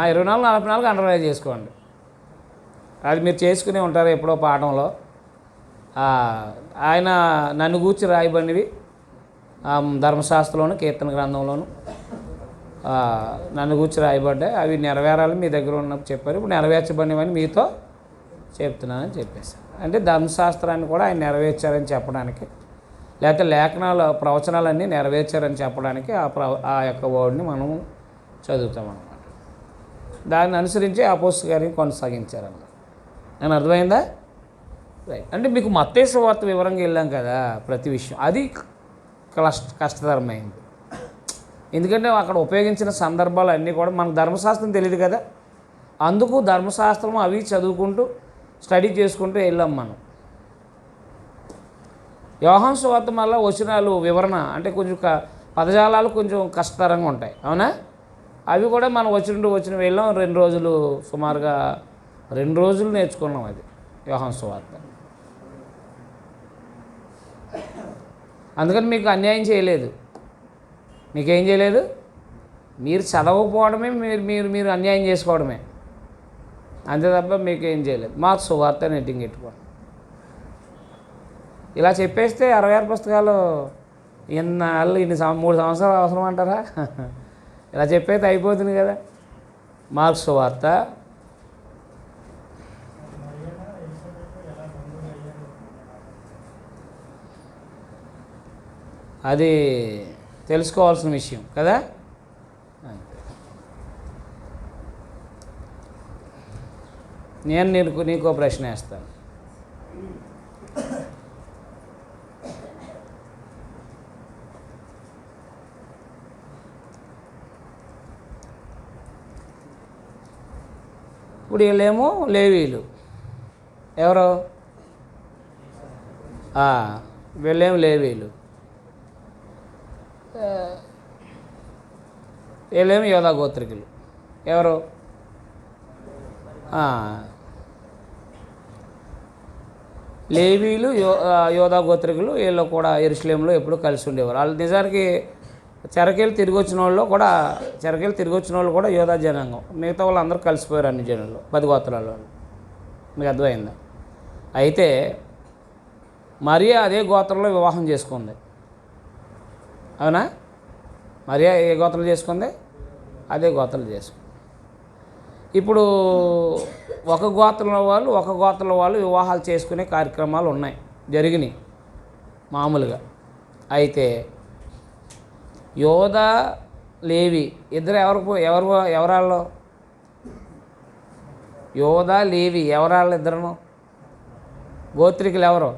24:44 అండర్లైన్ చేసుకోండి. అది మీరు చేసుకునే ఉంటారు ఎప్పుడో పాఠంలో. ఆయన నన్ను గూర్చి రాయబడినవి ధర్మశాస్త్రంలోను కీర్తన గ్రంథంలోను నన్ను గూర్చి రాయబడ్డాయి. అవి నెరవేరాలని మీ దగ్గర ఉన్నప్పుడు చెప్పారు. ఇప్పుడు నెరవేర్చబడినవని మీతో చెప్తున్నానని చెప్పేసి, అంటే ధర్మశాస్త్రాన్ని కూడా ఆయన నెరవేర్చారని చెప్పడానికి, లేకపోతే ప్రవచనాలన్నీ నెరవేర్చారని చెప్పడానికి ఆ యొక్క వర్డ్ని మనం చదువుతాం అన్నమాట. దాన్ని అనుసరించి అపోస్తలుల గారిని కొనసాగించారన్నమాట. నేను అర్థమైందా? రైట్. అంటే మీకు మత్తయి సువార్త వివరంగా వెళ్ళాం కదా ప్రతి విషయం. అది కష్టతరమైంది. ఎందుకంటే అక్కడ ఉపయోగించిన సందర్భాలు అన్నీ కూడా మనకు ధర్మశాస్త్రం తెలియదు కదా. అందుకు ధర్మశాస్త్రం అవి చదువుకుంటూ స్టడీ చేసుకుంటూ వెళ్ళాం మనం. యోహాను సువార్త మళ్ళీ వచనాలు వివరణ అంటే కొంచెం పదజాలాలు కొంచెం కష్టతరంగా ఉంటాయి, అవునా? అవి కూడా మనం వచ్చిన వెళ్ళాం. 2 రోజులు సుమారుగా 2 రోజులు నేర్చుకున్నాం అది యోహాను సువార్త. అందుకని మీకు అన్యాయం చేయలేదు. మీకేం చేయలేదు? మీరు చదవకపోవడమే మీరు అన్యాయం చేసుకోవడమే, అంతే తప్ప మీకేం చేయలేదు. మాకు సువార్త నెట్టింగ్ పెట్టుకోండి. ఇలా చెప్పేస్తే 66 పుస్తకాలు ఇన్ని 3 సంవత్సరాలు అవసరం అంటారా? ఇలా చెప్పేస్తే అయిపోతుంది కదా. మార్క్స్ సువార్త అది తెలుసుకోవాల్సిన విషయం కదా. నేను నీకో ప్రశ్న వేస్తాను. ఇప్పుడు వీళ్ళేమో లేవీలు, ఎవరు? వీళ్ళేమో లేవీలు, వీళ్ళేమో యోధా గోత్రికులు, ఎవరు? లేవీలు యోధా గోత్రికులు వీళ్ళు కూడా యెరూషలేములో ఎప్పుడు కలిసి ఉండేవారు. వాళ్ళు నిజానికి చెరకేలు తిరిగి వచ్చిన వాళ్ళు కూడా యోధా జనాంగం. మిగతా వాళ్ళు అందరూ కలిసిపోయారు అన్ని జనుల్లో, 10 గోత్రాల వాళ్ళు. మీకు అర్థమైందా? అయితే మరియా అదే గోత్రంలో వివాహం చేసుకుంది, అవునా? మరియా ఏ గోత్రం చేసుకుంది? అదే గోత్రం చేసుకుంది. ఇప్పుడు ఒక గోత్రంలో వాళ్ళు వివాహాలు చేసుకునే కార్యక్రమాలు జరిగినాయి మామూలుగా. అయితే యోధా లేవి ఇద్దరు ఎవరాళ్ళు? యోధా లేవి ఎవరాళ్ళు? ఇద్దరును గోత్రికులు. ఎవరు?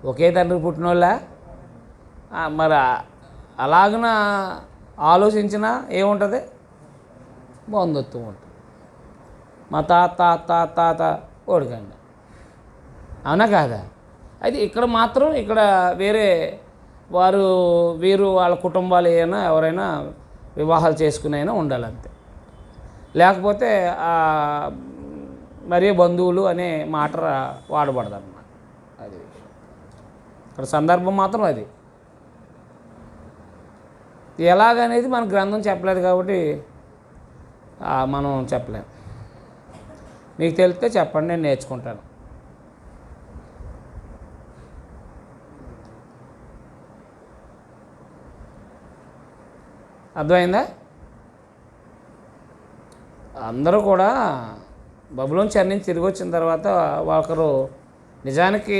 ఒకే తండ్రి పుట్టినోళ్ళ? మరి అలాగన ఆలోచించినా ఏముంటుంది? బంధుత్వం ఉంటుంది. మా తాత ఓడికండి, అవునా కాదా? అయితే ఇక్కడ మాత్రం వేరే వీరు వాళ్ళ కుటుంబాలు ఎవరైనా వివాహాలు చేసుకునైనా ఉండాలంతే. లేకపోతే మరీ బంధువులు అనే మాట వాడబడదు అన్నమాట. అది ఇక్కడ సందర్భం మాత్రం అది. ఎలాగనేది మన గ్రంథం చెప్పలేదు కాబట్టి మనం చెప్పలేము. మీకు తెలిస్తే చెప్పండి, నేను నేర్చుకుంటాను. అర్థమైందా? అందరూ కూడా బబులోను చెర నుంచి తిరిగి వచ్చిన తర్వాత ఒకరు నిజానికి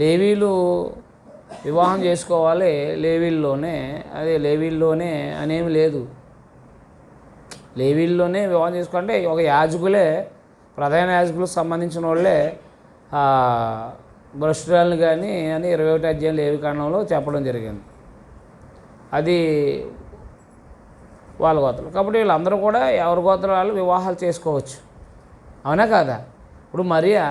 లేవీలు వివాహం చేసుకోవాలి, లేవీల్లోనే అనేమి లేదు. లేవీల్లోనే వివాహం చేసుకోవాలంటే ఒక యాజకులే, ప్రధాన యాజకులకు సంబంధించిన వాళ్ళే భ్రష్టురాలను కానీ అని 21వ అధ్యాయం లేవికాండంలో చెప్పడం జరిగింది. అది వాళ్ళ గోత్రాలు కాబట్టి వీళ్ళందరూ కూడా ఎవరి గోత్రాలు వాళ్ళు వివాహాలు చేసుకోవచ్చు, అవునా కాదా? ఇప్పుడు మరియా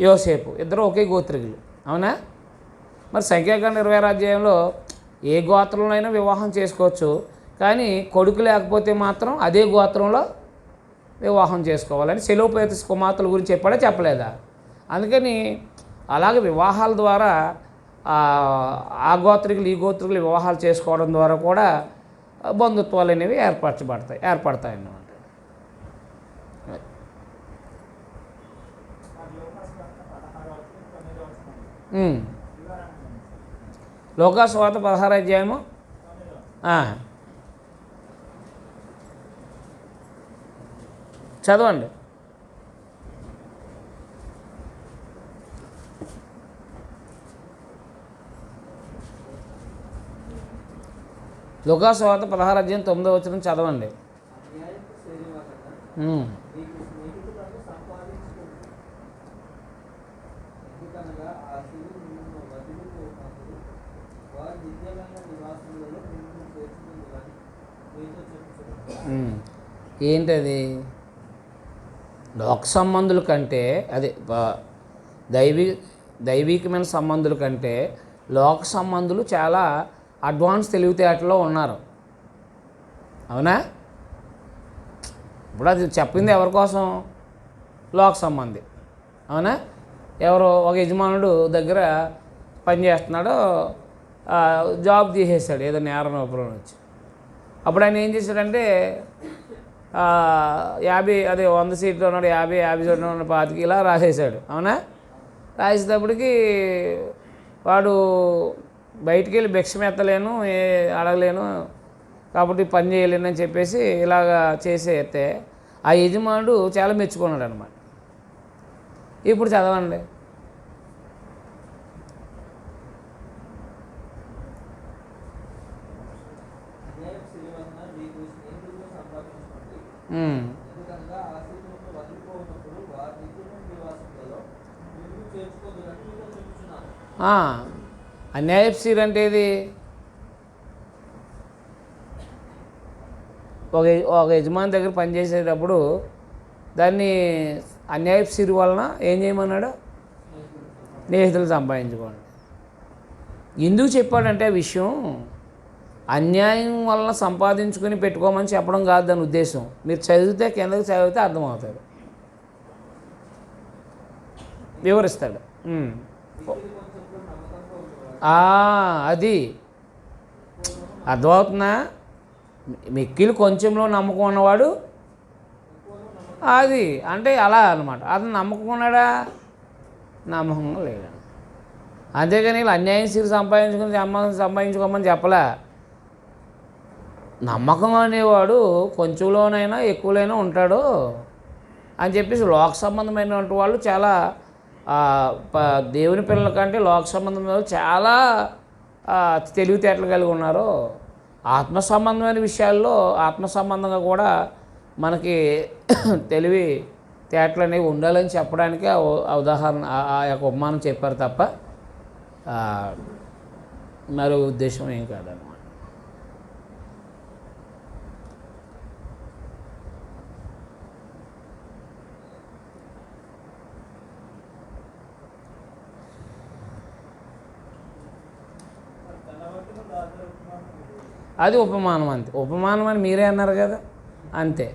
యోసేపు ఇద్దరు ఒకే గోత్రికులు, అవునా? మరి సంఖ్యాకాండం 26వ అధ్యాయంలో ఏ గోత్రంలోనైనా వివాహం చేసుకోవచ్చు, కానీ కొడుకు లేకపోతే మాత్రం అదే గోత్రంలో వివాహం చేసుకోవాలని సెలోపేతస్ కుమార్తెల గురించి చెప్పాడా చెప్పలేదా? అందుకని అలాగే వివాహాల ద్వారా ఆ గోత్రికులు ఈ గోత్రికులు వివాహాలు చేసుకోవడం ద్వారా కూడా బంధుత్వాలు అనేవి ఏర్పడతాయి అన్నమాట. లోకాసు వార్త 16వ అధ్యాయము చదవండి. లోకాసు వార్త 16వ అధ్యాయం 9వ వచనం చదవండి. ఏంటది? లోక సంబంధుల కంటే అదే దైవికమైన సంబంధుల కంటే లోక సంబంధులు చాలా అడ్వాన్స్ తెలివితేటలో ఉన్నారు, అవునా? ఇప్పుడు అది చెప్పింది ఎవరి కోసం? లోక సంబంధి, అవునా? ఎవరో ఒక యజమానుడు దగ్గర పని చేస్తున్నాడు, జాబ్ తీసేసాడు ఏదో నేరం రూపంలో వచ్చి. అప్పుడు ఆయన ఏం చేశాడంటే 100 సీట్లు ఉన్నాడు, 50 సీట్లు ఉన్నాడు, 25 ఇలా రాసేసాడు, అవునా? రాసేటప్పటికి వాడు బయటికి వెళ్ళి భిక్షం ఎత్తలేను, అడగలేను, కాబట్టి పని చేయలేను అని చెప్పేసి ఇలాగా చేసేస్తే ఆ యజమానుడు చాలా మెచ్చుకున్నాడు అనమాట. ఇప్పుడు చదవండి. అన్యాయపు సిరి అంటే ఏది? ఒక యజమాని దగ్గర పనిచేసేటప్పుడు దాన్ని అన్యాయపు సిరి వలన ఏం చేయమన్నాడు? స్నేహితులు సంపాదించుకోండి. ఎందుకు చెప్పాడంటే ఆ విషయం అన్యాయం వలన సంపాదించుకొని పెట్టుకోమని చెప్పడం కాదు దాని ఉద్దేశం. మీరు చదివితే కిందకి చదివితే అర్థమవుతాడు, వివరిస్తాడు. అది అర్థమవుతుందా? మిక్కిలి కొంచెంలో నమ్మకం ఉన్నవాడు అది అంటే అలా అనమాట. అతను నమ్మకం ఉన్నాడా? నమ్మకంగా లేడా. అంతేగాని వీళ్ళు అన్యాయం సిరి సంపాదించుకోమని చెప్పలే. నమ్మకం అనేవాడు కొంచెంలోనైనా ఎక్కువలోనైనా ఉంటాడు అని చెప్పేసి లోక సంబంధమైనటువంటి వాళ్ళు చాలా దేవుని పిల్లల కంటే లోక సంబంధమైన వాళ్ళు చాలా తెలివితేటలు కలిగి ఉన్నారు. ఆత్మ సంబంధమైన విషయాల్లో ఆత్మ సంబంధంగా కూడా మనకి తెలివి తేటలు అనేవి ఉండాలని చెప్పడానికి ఆ ఉదాహరణ ఆ యొక్క ఉపమానం చెప్పారు తప్ప మరో ఉద్దేశం ఏం కాదన్నమాట. అది ఉపమానం, అంతే. ఉపమానం అని మీరే అన్నారు కదా, అంతే.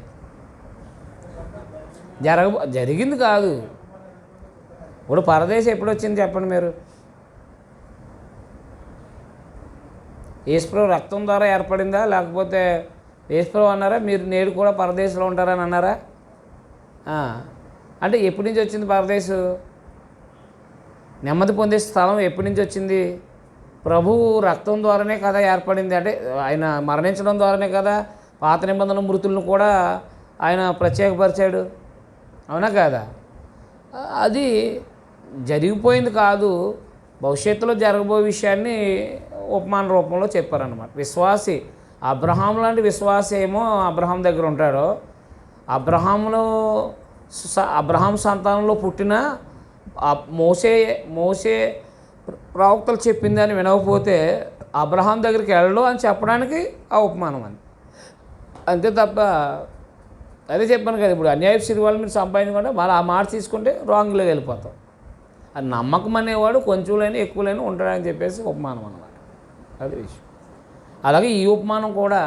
జరిగింది కాదు. ఇప్పుడు పరదేశం ఎప్పుడు వచ్చింది చెప్పండి మీరు? యేసుప్రభు రక్తం ద్వారా ఏర్పడిందా, లేకపోతే యేసుప్రభు అన్నారా మీరు నేడు కూడా పరదేశంలో ఉంటారని అన్నారా? అంటే ఎప్పటి నుంచి వచ్చింది పరదేశం? నెమ్మది పొందే స్థలం ఎప్పటి నుంచి వచ్చింది? ప్రభువు రక్తం ద్వారానే కదా ఏర్పడింది. అంటే ఆయన మరణించడం ద్వారానే కదా పాత నిబంధనల మృతులను కూడా ఆయన ప్రత్యేకపరిచాడు, అవునా కాదా? అది జరిగిపోయింది కాదు, భవిష్యత్తులో జరగబోయే విషయాన్ని ఉపమాన రూపంలో చెప్పారన్నమాట. విశ్వాసి అబ్రహాం లాంటి విశ్వాసి ఏమో అబ్రహాం దగ్గర ఉంటాడో, అబ్రహాం సంతానంలో పుట్టిన మోసే ప్రవక్తలు చెప్పిందని వినకపోతే అబ్రహాం దగ్గరికి వెళ్ళడు అని చెప్పడానికి ఆ ఉపమానం అని, అంతే తప్ప. అదే చెప్పాను కదా, ఇప్పుడు అన్యాయపు సిరి వాళ్ళు మీరు సంపాదించుకుంటే మళ్ళీ ఆ మాట తీసుకుంటే రాంగ్లో వెళ్ళిపోతాం. అది నమ్మకం అనేవాడు కొంచెంలైనా ఎక్కువలైనా ఉంటాడని చెప్పేసి ఉపమానం అన్నమాట. అదే విషయం. అలాగే ఈ ఉపమానం కూడా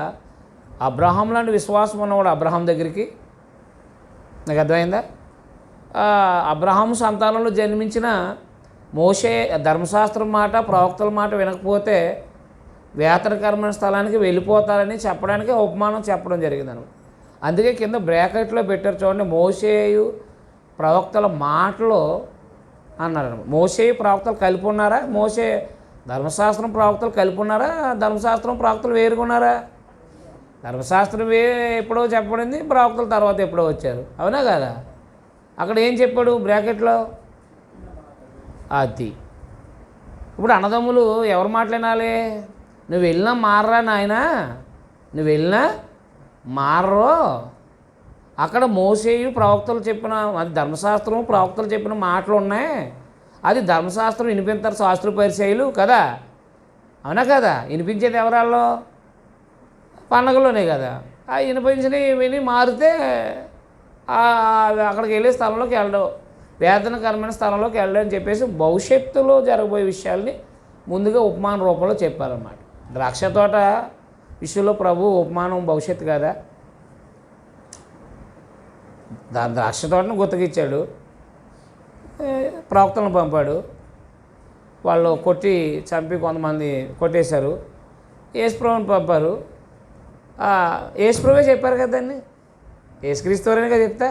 అబ్రహాం లాంటి విశ్వాసం ఉన్నవాడు అబ్రహాం దగ్గరికి, నాకు అర్థమైందా? అబ్రహాం సంతానంలో జన్మించిన మోషే ధర్మశాస్త్రం మాట ప్రవక్తల మాట వినకపోతే వేతనకరమైన స్థలానికి వెళ్ళిపోతారని చెప్పడానికి ఉపమానం చెప్పడం జరిగిందన్నమాట. అందుకే కింద బ్రాకెట్లో పెట్టారు చూడండి, మోషేయు ప్రవక్తల మాటలు అన్నారు. మోషేయు ప్రవక్తలు కలిపి ఉన్నారా? మోషే ధర్మశాస్త్రం ప్రవక్తలు కలిపి ఉన్నారా? ధర్మశాస్త్రం ప్రవక్తలు వేరుగున్నారా? ధర్మశాస్త్రం ఎప్పుడో చెప్పబడింది, ప్రవక్తల తర్వాత ఎప్పుడో వచ్చారు, అవునా కదా? అక్కడ ఏం చెప్పాడు బ్రాకెట్లో? అది. ఇప్పుడు అన్నదమ్ములు ఎవరు మాట్లాడాలి? నువ్వు వెళ్ళినా మారరా నాయనా, నువ్వు వెళ్ళినా మారరో. అక్కడ మోసేయు ప్రవక్తలు చెప్పిన, అది ధర్మశాస్త్రం ప్రవక్తలు చెప్పిన మాటలు ఉన్నాయి. అది ధర్మశాస్త్రం వినిపించారు శాస్త్ర పరిచయాలు కదా, అవునా కదా? వినిపించేది ఎవరాల్లో? పండగలోనే కదా. ఆ వినిపించినవి విని మారితే అక్కడికి వెళ్ళే స్థలంలోకి వెళ్ళడం, వేదనకరమైన స్థలంలోకి వెళ్ళడం అని చెప్పేసి భవిష్యత్తులో జరగబోయే విషయాల్ని ముందుగా ఉపమాన రూపంలో చెప్పారన్నమాట. ద్రాక్ష తోట విషయంలో ప్రభు ఉపమానం భవిష్యత్తు కదా. ద్రాక్ష తోటను గుర్తుకిచ్చాడు, ప్రవక్తలను పంపాడు, వాళ్ళు కొట్టి చంపి కొంతమంది కొట్టేశారు. యేసుప్రభుని పంపారు, యేసుప్రభువే చెప్పారు కదా దాన్ని, యేసుక్రీస్తువరేగా చెప్తా.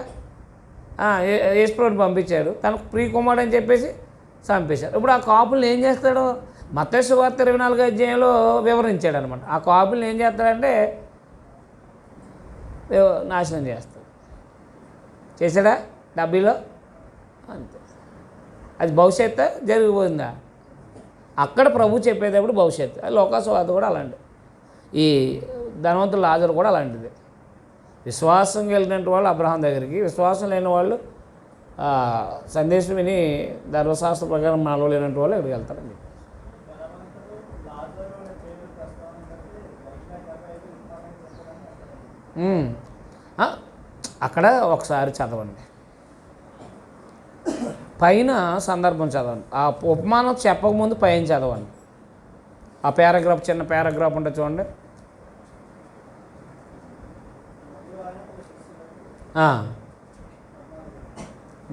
యేసుప్రభుని పంపించాడు, తనకు ప్రియకుమారుడు అని చెప్పేసి చంపేశారు. ఇప్పుడు ఆ కాపుల్ని ఏం చేస్తాడు? మత్తయి సువార్త 24వ అధ్యాయంలో వివరించాడు అనమాట. ఆ కాపుల్ని ఏం చేస్తాడంటే నాశనం చేస్తాడు. చేశాడా 70లో? అంతే. అది భవిష్యత్తు జరిగిపోయిందా? అక్కడ ప్రభు చెప్పేటప్పుడు భవిష్యత్తు. అది లోకాసువార్త కూడా అలాంటి, ఈ ధనవంతుల లాజరు కూడా అలాంటిది. విశ్వాసం కలిగినటువంటి వాళ్ళు అబ్రహాం దగ్గరికి, విశ్వాసం లేని వాళ్ళు సందేశం విని ధర్మశాస్త్ర ప్రకారం నడవలేనటువంటి వాళ్ళు ఎక్కడికి వెళ్తారండి. అక్కడ ఒకసారి చదవండి, పైన సందర్భం చదవండి. ఆ ఉపమానం చెప్పకముందు పైన చదవండి. ఆ పారాగ్రాఫ్, చిన్న పారాగ్రాఫ్ ఉంటుంది చూడండి.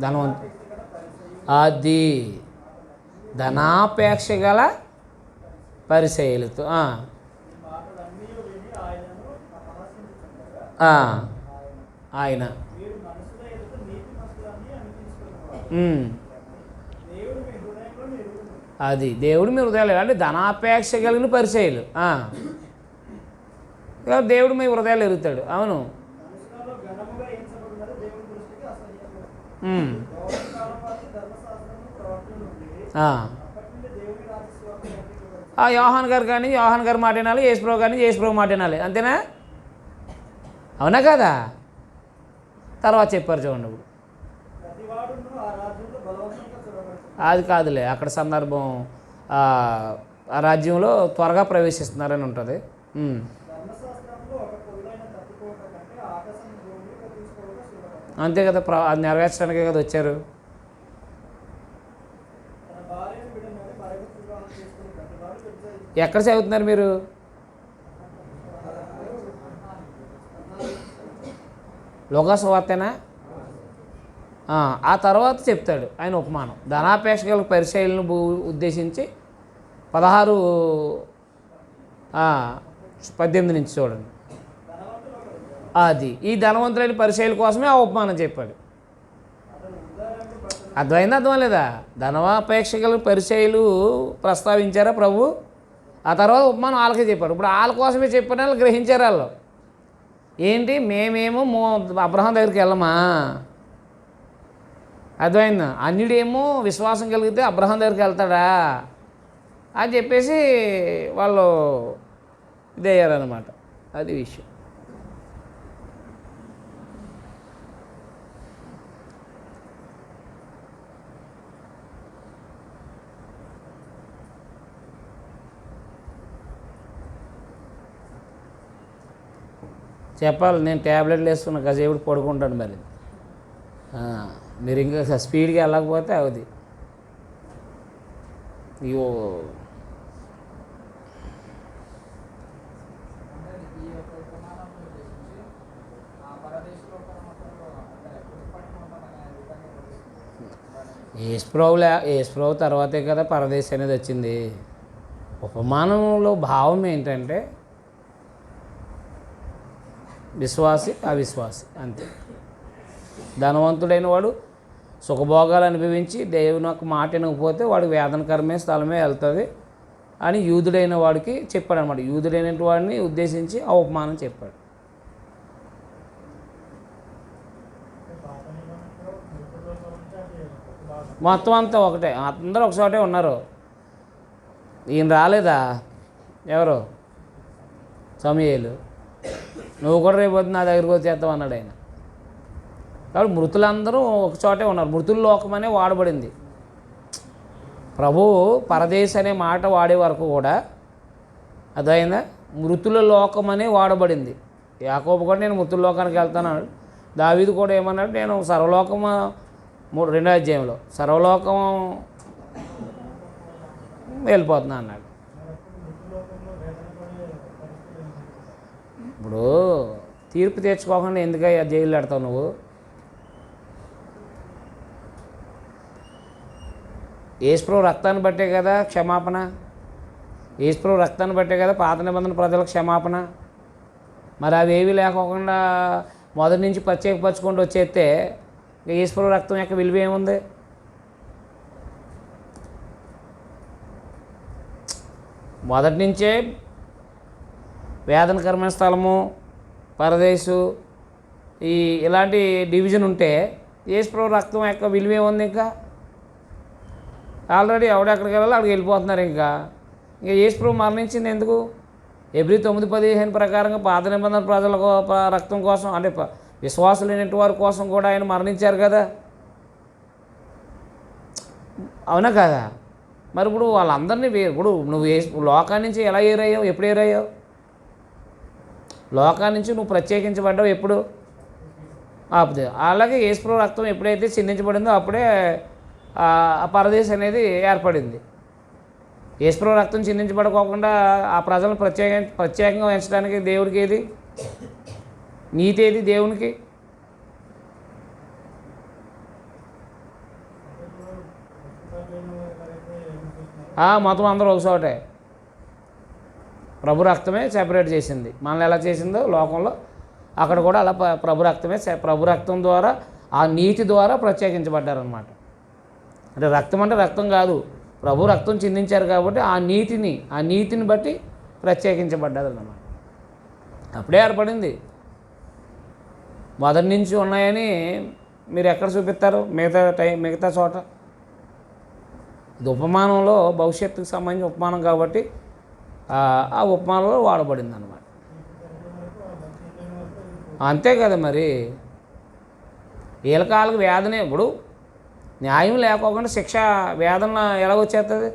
ధనవంతు అది ధనాపేక్ష గల పరిచయులతో ఆయన అది దేవుడు మీ హృదయాలు అంటే ధనాపేక్ష కలిగిన పరిచయులు. దేవుడు మీ హృదయాలు ఎరుగుతాడు. అవును, యోహాన్ గారు కానీ యోహాన్ గారు మాట వినాలి, యేసుప్రభు కానీ యేసుప్రభు మాట వినాలి, అంతేనా? అవునా కదా? తర్వాత చెప్పారు చూడండి. ఇప్పుడు అది కాదులే, అక్కడ సందర్భం ఆ రాజ్యంలో త్వరగా ప్రవేశిస్తున్నారని ఉంటుంది. అంతే కదా, అది నెరవేర్చడానికే కదా వచ్చారు. ఎక్కడ చదువుతున్నారు మీరు? లోకాసువార్తేనా? ఆ తర్వాత చెప్తాడు ఆయన ఉపమానం. ధనాపేక్ష గల పరిచయులను ఉద్దేశించి 16-18 నుంచి చూడండి. అది ఈ ధనవంతులైన పరిచయుల కోసమే ఆ ఉపమానం చెప్పాడు. అర్థమైందా? అర్థం లేదా? ధనాపేక్ష గల పరిచయులు ప్రస్తావించారా ప్రభు? ఆ తర్వాత ఉపమానం వాళ్ళకే చెప్పాడు. ఇప్పుడు వాళ్ళ కోసమే చెప్పిన వాళ్ళు గ్రహించారు. వాళ్ళు ఏంటి, మేమేమో అబ్రహాం దగ్గరికి వెళ్ళమా? అర్థమైందా? అన్యుడేమో విశ్వాసం కలిగితే అబ్రహాం దగ్గరికి వెళ్తాడా అని చెప్పేసి వాళ్ళు ఇదయ్యారనమాట. అది విషయం. చెప్పాలి, నేను ట్యాబ్లెట్లు వేసుకున్నా, కాసేపు పడుకుంటాను. మరి మీరు ఇంకా స్పీడ్గా వెళ్ళకపోతే అవుది. ఇగో యేసుప్రభు తర్వాతే కదా పరదేశ్ అనేది వచ్చింది. ఉపమానంలో భావం ఏంటంటే విశ్వాసి అవిశ్వాసి అంతే. ధనవంతుడైన వాడు సుఖభోగాలు అనుభవించి దేవుని యొక్క మాట వినకపోతే వాడికి వేదనకరమే స్థలమే వెళ్తుంది అని యూదుడైన వాడికి చెప్పాడు అనమాట. యూదుడైన వాడిని ఉద్దేశించి ఆ ఉపమానం చెప్పాడు. మొత్తం అంతా ఒకటే, అందరూ ఒకచోటే ఉన్నారు. ఈయన రాలేదా? ఎవరు? సమూయేలు. నువ్వు కూడా రేపు నా దగ్గరికి వచ్చేస్తావు అన్నాడు ఆయన. కాబట్టి మృతులందరూ ఒక చోటే ఉన్నారు. మృతుల లోకమనే వాడబడింది. ప్రభు పరదేశ్ అనే మాట వాడే వరకు కూడా అదైందా, మృతుల లోకమనే వాడబడింది. యాకోబు కూడా నేను మృతుల లోకానికి వెళ్తాను. దావీదు కూడా ఏమన్నాడు, నేను సర్వలోకము 2వ అధ్యాయంలో సర్వలోకం వెళ్ళిపోతున్నా అన్నాడు. ఇప్పుడు తీర్పు తెచ్చుకోకుండా ఎందుకయ్యా జైలు పెడతావు నువ్వు? యేసుప్రభు రక్తాన్ని బట్టే కదా క్షమాపణ. యేసుప్రభు రక్తాన్ని బట్టే కదా పాత నిబంధన ప్రజలకు క్షమాపణ. మరి అవి ఏవి లేకోకుండా మొదటి నుంచి ప్రత్యేకపరచుకుంటూ వచ్చేస్తే యేసుప్రభు రక్తం యొక్క విలువ ఏముంది? మొదటి నుంచే వేదనకరమైన స్థలము, పరదేశు, ఇలాంటి డివిజన్ ఉంటే యేసుప్రభు రక్తం యొక్క విలువ ఏముంది? ఇంకా ఆల్రెడీ ఎవడెక్కడికి వెళ్ళాలో అక్కడికి వెళ్ళిపోతున్నారు. ఇంకా యేసు ప్రభు మరణించింది ఎందుకు? ఎబ్రీ 9:15 ప్రకారంగా పాత నిబంధన ప్రజల రక్తం కోసం, అంటే విశ్వాసులైనటువంటి వారి కోసం కూడా ఆయన మరణించారు కదా, అవునా కదా? మరి ఇప్పుడు వాళ్ళందరినీ ఇప్పుడు నువ్వు లోకాన్ని నుంచి ఎలా ఏరయ్యావు? ఎప్పుడు ఏరయ్యావు? లోకాన్ని నుంచి నువ్వు ప్రత్యేకించబడ్డావు ఎప్పుడు? అప్పుడే. అలాగే యేసు రక్తం ఎప్పుడైతే చిందించబడిందో అప్పుడే ఆ పరదేశం అనేది ఏర్పడింది. యేసు రక్తం చిందించబడుకోకుండా ఆ ప్రజలను ప్రత్యేకంగా ఉంచడానికి దేవుడికి ఏది నీతి, ఏది దేవునికి? మొత్తం అందరూ ఒకచోటే. ప్రభు రక్తమే సెపరేట్ చేసింది. మనల్ని ఎలా చేసిందో లోకంలో అక్కడ కూడా అలా ప్రభు రక్తం ద్వారా, ఆ నీతి ద్వారా ప్రత్యేకించబడ్డారనమాట. అంటే రక్తం అంటే రక్తం కాదు, ప్రభు రక్తం చిందించారు కాబట్టి ఆ నీతిని బట్టి ప్రత్యేకించబడ్డారన్నమాట. అప్పుడే ఏర్పడింది. మొదటి నుంచి ఉన్నాయని మీరు ఎక్కడ చూపిస్తారు? మిగతా చోట. ఇది ఉపమానంలో భవిష్యత్తుకు సంబంధించిన ఉపమానం కాబట్టి ఆ ఉపమానంలో వాడబడింది అన్నమాట. అంతే కదా మరి. వీళ్ళకాళ్ళకి వేదనే. ఇప్పుడు న్యాయం లేకోకుండా శిక్ష వేదన ఎలా వచ్చేస్తుంది?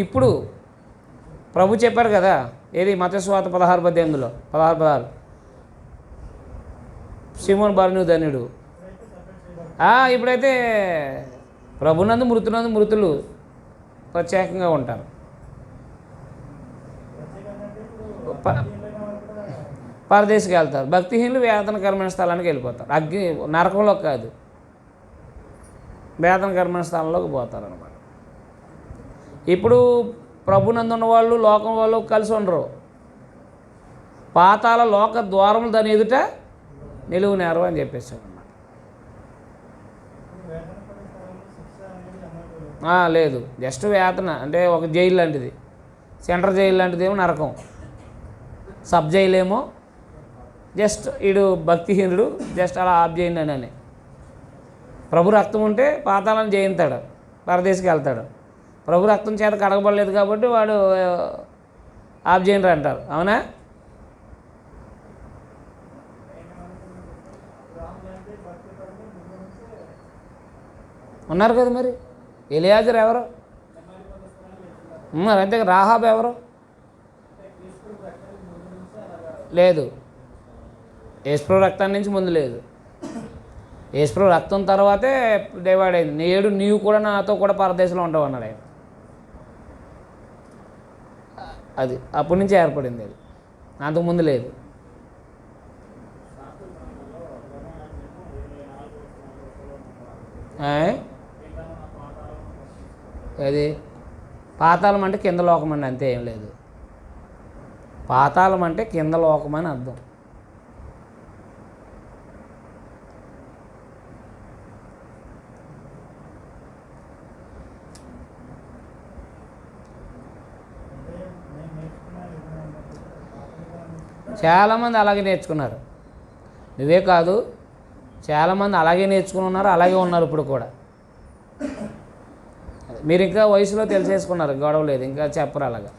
ఇప్పుడు ప్రభు చెప్పారు కదా, ఏది మత్తయి సువార్త 16:18 16 సీమోను బర్నూయి ధన్యుడు. ఇప్పుడైతే ప్రభునందు మృతులు ప్రత్యేకంగా ఉంటారు. పరదేశికి వెళ్తారు. భక్తిహీనులు వేదనకరమైన స్థలానికి వెళ్ళిపోతారు. నరకంలోకి కాదు, వేదనకరమైన స్థలంలోకి పోతారు అన్నమాట. ఇప్పుడు ప్రభునందు ఉన్న వాళ్ళు లోకం వాళ్ళు కలిసి ఉండరు. పాతాల లోక ద్వారములు దాని ఎదుట నిలువునేరు అని చెప్పేసాడు అన్నమాట. లేదు, జస్ట్ వేతన అంటే ఒక జైలు లాంటిది. సెంట్రల్ జైలు లాంటిది ఏమో నరకం, సబ్ జైలు ఏమో జస్ట్ ఈడు భక్తిహీనుడు జస్ట్ అలా ఆఫ్ చేయండి అని. ప్రభు రక్తం ఉంటే పాతాలను జయిస్తాడు, పరదేశికి వెళ్తాడు. ప్రభు రక్తం చేత కడగబడలేదు కాబట్టి వాడు ఆఫ్ చేయండి అంటారు. అవునా? ఉన్నారు కదా మరి. ఎలియాజరు ఎవరు? మరి అంతే. రాహాబ్ ఎవరు? లేదు, యేసు రక్తాన్ని నుంచి ముందు లేదు. యేసు రక్తం తర్వాతే డివైడ్ అయింది. నేడు నీవు కూడా నాతో కూడా పరదేశంలో ఉంటావు అన్నాడు ఆయన. అది అప్పటి నుంచి ఏర్పడింది. అది అంతకుముందు లేదు. అది పాతాళం అంటే కింద లోకం అండి, అంతే, ఏం లేదు. పాతాళం అంటే కింద లోకం అని అర్థం. చాలామంది అలాగే నేర్చుకున్నారు. నువ్వే కాదు, చాలామంది అలాగే నేర్చుకుని ఉన్నారు, అలాగే ఉన్నారు ఇప్పుడు కూడా. మీరు ఇంకా వయసులో తెలిసేసుకున్నారు, గొడవ లేదు, ఇంకా చెప్పరు అలాగా.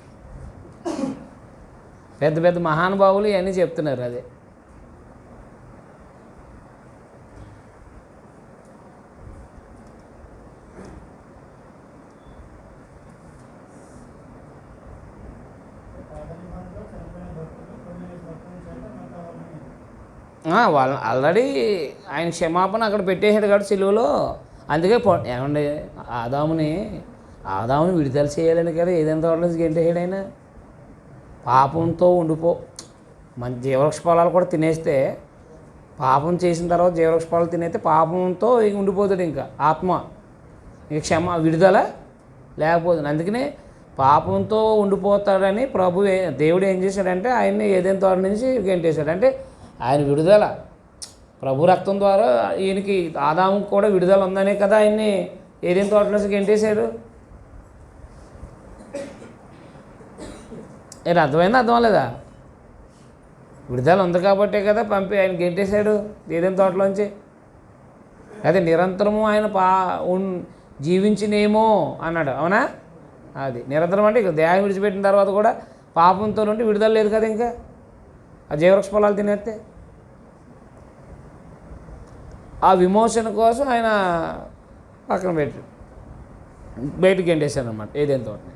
పెద్ద పెద్ద మహానుభావులు ఇవన్నీ చెప్తున్నారు. అదే వాళ్ళు ఆల్రెడీ ఆయన క్షమాపణ అక్కడ పెట్టేసాడు కాబట్టి సిలువలో. అందుకే ఏమండి, ఆదాముని విడుదల చేయాలని కదా ఏదైనా తోటలో గెంటేసాడు ఆయన. పాపంతో మంచి జీవవృక్ష ఫలాలు కూడా తినేస్తే, పాపం చేసిన తర్వాత జీవవృక్ష ఫలాలు తినేస్తే పాపంతో ఉండిపోతాడు ఇంకా ఆత్మ. ఇక విడుదల లేకపోతుంది. అందుకనే పాపంతో ఉండిపోతాడని దేవుడు ఏం చేశాడంటే ఆయన్ని ఏదైనా తోట నుంచి గెంటేశాడు. అంటే ఆయన విడుదల ప్రభు రక్తం ద్వారా ఈయనకి ఆదాముకి కూడా విడుదల ఉందనే కదా ఆయన్ని ఏదైనా తోట నుంచి గెంటేశాడు. నేను అర్థమైందా అర్థం లేదా? విడుదల ఉంది కాబట్టే కదా పంపి ఆయన గెంటేశాడు ఏదైనా తోటలోంచి. అదే నిరంతరము ఆయన జీవించినేమో అన్నాడు, అవునా? అది నిరంతరం అంటే ఇక దేహం విడిచిపెట్టిన తర్వాత కూడా పాపంతో నుండి విడుదల లేదు కదా ఇంకా ఆ జీవవృక్ష ఫలాలు తినేస్తే. ఆ విమోచన కోసం ఆయన పక్కన పెట్టి బయటికి గెంటేశాను అనమాట ఏదైనా తోటని.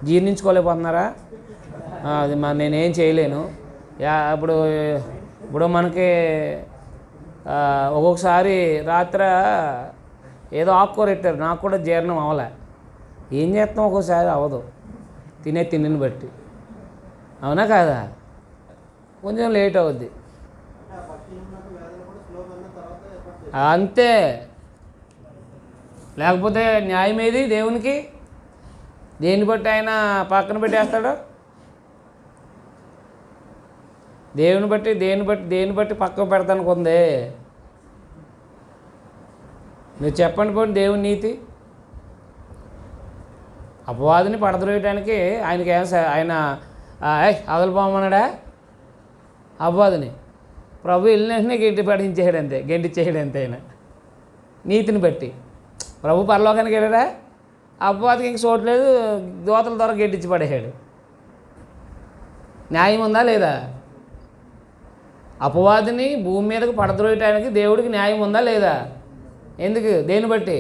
జీర్ణించుకోలేకపోతున్నారా? అది నేనేం చేయలేను. ఇప్పుడు మనకి ఒక్కొక్కసారి రాత్రి ఏదో ఆకుకూర పెట్టారు, నాకు కూడా జీర్ణం అవ్వలే. ఏం చేస్తాం, ఒక్కోసారి అవ్వదు తిండిని బట్టి, అవునా కాదా? కొంచెం లేట్ అవుద్ది అంతే. లేకపోతే న్యాయం ఏది దేవునికి? దేన్ని బట్టి ఆయన పక్కన పెట్టేస్తాడు? దేన్ని బట్టి పక్కన పెడతానికి ఉంది? మీరు చెప్పండి పోనీ దేవుని నీతి. అపవాదిని పడద్రోయటానికి ఆయనకి ఆయన అదలిపోమన్నాడా అపవాదిని? ప్రభు వెళ్ళిన వెంటనే గెంటిచ్చేయడు అంతే ఆయన నీతిని బట్టి. ప్రభు పరలోకానికి వెళ్ళాడా? అపవాదికి ఇంక చూడలేదు, దోతల ద్వారా గెంటించి పడేశాడు. న్యాయం ఉందా లేదా? అపవాదిని భూమి మీదకు పడద్రోయటానికి దేవుడికి న్యాయం ఉందా లేదా? ఎందుకు? దేన్ని బట్టి?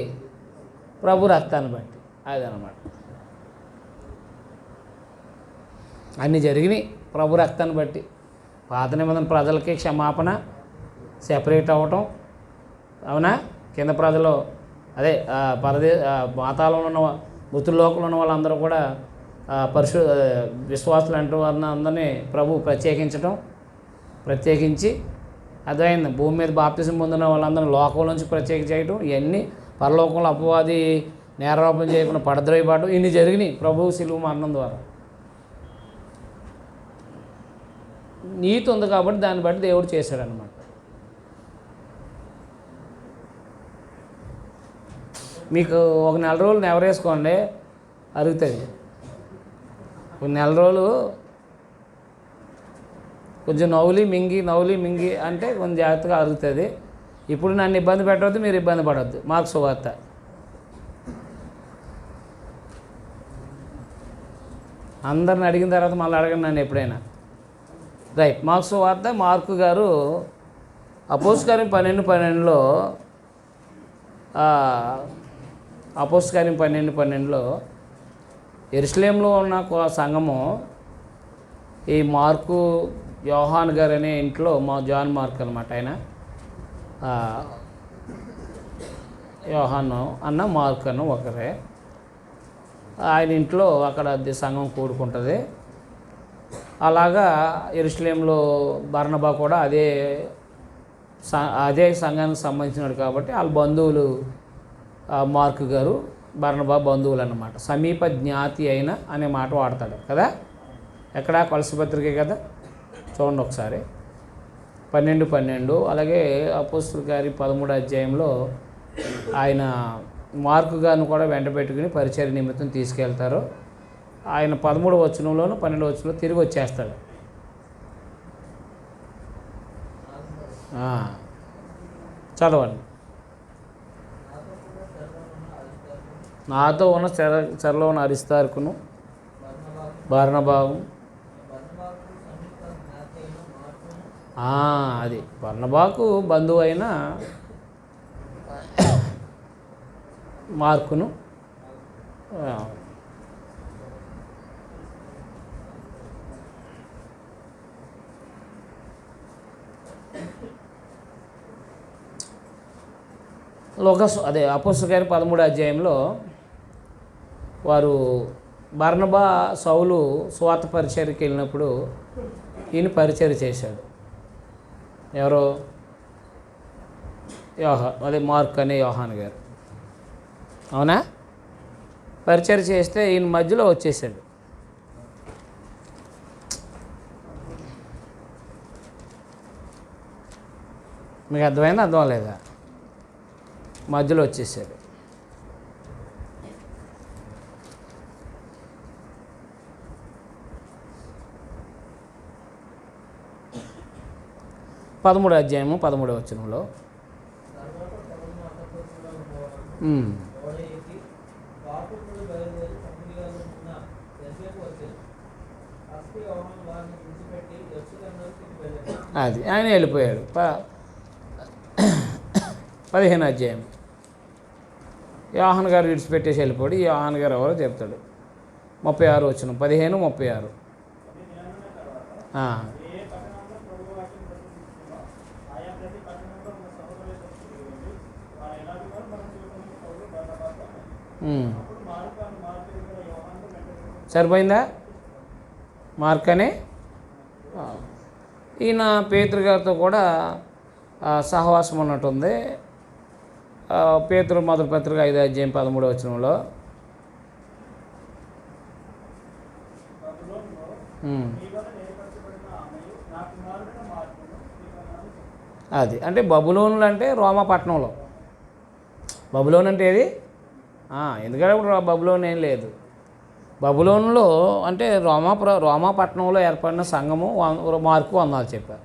ప్రభు రక్తాన్ని బట్టి. అదనమాట. అన్నీ జరిగినాయి ప్రభు రక్తాన్ని బట్టి. పాత నిబంధన ప్రజలకి క్షమాపణ, సెపరేట్ అవ్వటం, అవునా? కింద ప్రజలు అదే పాతాళంలో ఉన్న మృతుల్లోకంలో ఉన్న వాళ్ళందరూ కూడా విశ్వాసులు అంటూ అందరినీ ప్రభు ప్రత్యేకించి అర్థమైంది. భూమి మీద బాప్తిసం పొందిన వాళ్ళందరినీ లోకం నుంచి ప్రత్యేక చేయటం, ఇవన్నీ పరలోకంలో అపవాది నేరారోపణ చేయకుండా పడద్రోయబాటు ఇన్ని జరిగినాయి ప్రభువు శిలువ మరణం ద్వారా. నీతి ఉంది కాబట్టి దాన్ని బట్టి దేవుడు చేశాడనమాట. మీకు ఒక నెల రోజులు నెవరేసుకోండి, అరుగుతుంది. ఒక నెల రోజులు కొంచెం నవ్వులి మింగి అంటే కొంచెం జాగ్రత్తగా అరుగుతుంది. ఇప్పుడు నన్ను ఇబ్బంది పెట్టవద్దు, మీరు ఇబ్బంది పడవద్దు. మార్కు సువార్త అందరిని అడిగిన తర్వాత మళ్ళీ అడగండి నన్ను ఎప్పుడైనా. రైట్. మార్కు సువార్త మార్కు గారు అపోస్తలకార్యం 12:12లో అపోస్తలకార్యం 12:12లో యెరూషలేములో ఉన్న సంఘము ఈ మార్కు యోహాన్ గారు అనే ఇంట్లో జాన్ మార్క్ అనమాట ఆయన, యోహాను అన్న మార్క్ అన్న ఒకరే. ఆయన ఇంట్లో అక్కడ సంఘం కూడుకుంటుంది. అలాగా యెరూషలేములో బర్నబా కూడా అదే సంఘానికి సంబంధించినాడు కాబట్టి వాళ్ళ బంధువులు మార్కు గారు బర్నబా బంధువులు అన్నమాట. సమీప జ్ఞాతి అయిన అనే మాట వాడతాడు కదా. ఎక్కడ? కొలసీ పత్రికే కదా. చూడండి ఒకసారి 12:12. అలాగే అపోస్తలకార్యం 13వ అధ్యాయంలో ఆయన మార్కు గారిని కూడా వెంట పెట్టుకుని పరిచర్య నిమిత్తం తీసుకెళ్తారు. ఆయన 13వ వచనంలోను 12వ వచనంలో తిరిగి వచ్చేస్తాడు. చదవండి. నాతో ఉన్న చెరలో ఉన్న అరిస్తార్కును బర్నబాను, అది బర్నబాకు బంధువు అయిన మార్కును అదే అపోస్తలకార్యం 13వ అధ్యాయంలో వారు బర్నబా సౌలు సువార్త పరిచర్యకి వెళ్ళినప్పుడు ఈయన పరిచర్య చేశాడు. ఎవరో అదే మార్క్ అనే యోహాన్ గారు, అవునా? పరిచర్య చేస్తే ఈయన మధ్యలో వచ్చేసాడు. మీకు అర్థమైందా అర్థం లేదా? మధ్యలో వచ్చేసాడు. పదమూడో అధ్యాయము 13వ వచనంలో అది ఆయన వెళ్ళిపోయాడు. 15వ అధ్యాయం యోహాను గారు విడిచిపెట్టేసి వెళ్ళిపోయాడు. ఈ యోహాను గారు ఎవరో చెప్తాడు. 36 వచనం 15, 36. సరిపోయిందా? మార్కనే ఈయన పేతురు గారితో కూడా సహవాసం ఉన్నట్టుంది. పేతురు మొదటి పత్రిక 5వ అధ్యాయం 13వ వచనంలో అది అంటే బబులోనులు అంటే రోమా పట్టణంలో. బబులోన్ అంటే ఏది? ఎందుకంటే ఇప్పుడు బబులోన్ ఏం లేదు. బబులోన్లో అంటే రోమా పట్టణంలో ఏర్పడిన సంఘము మార్కు వందనాలు చెప్పారు.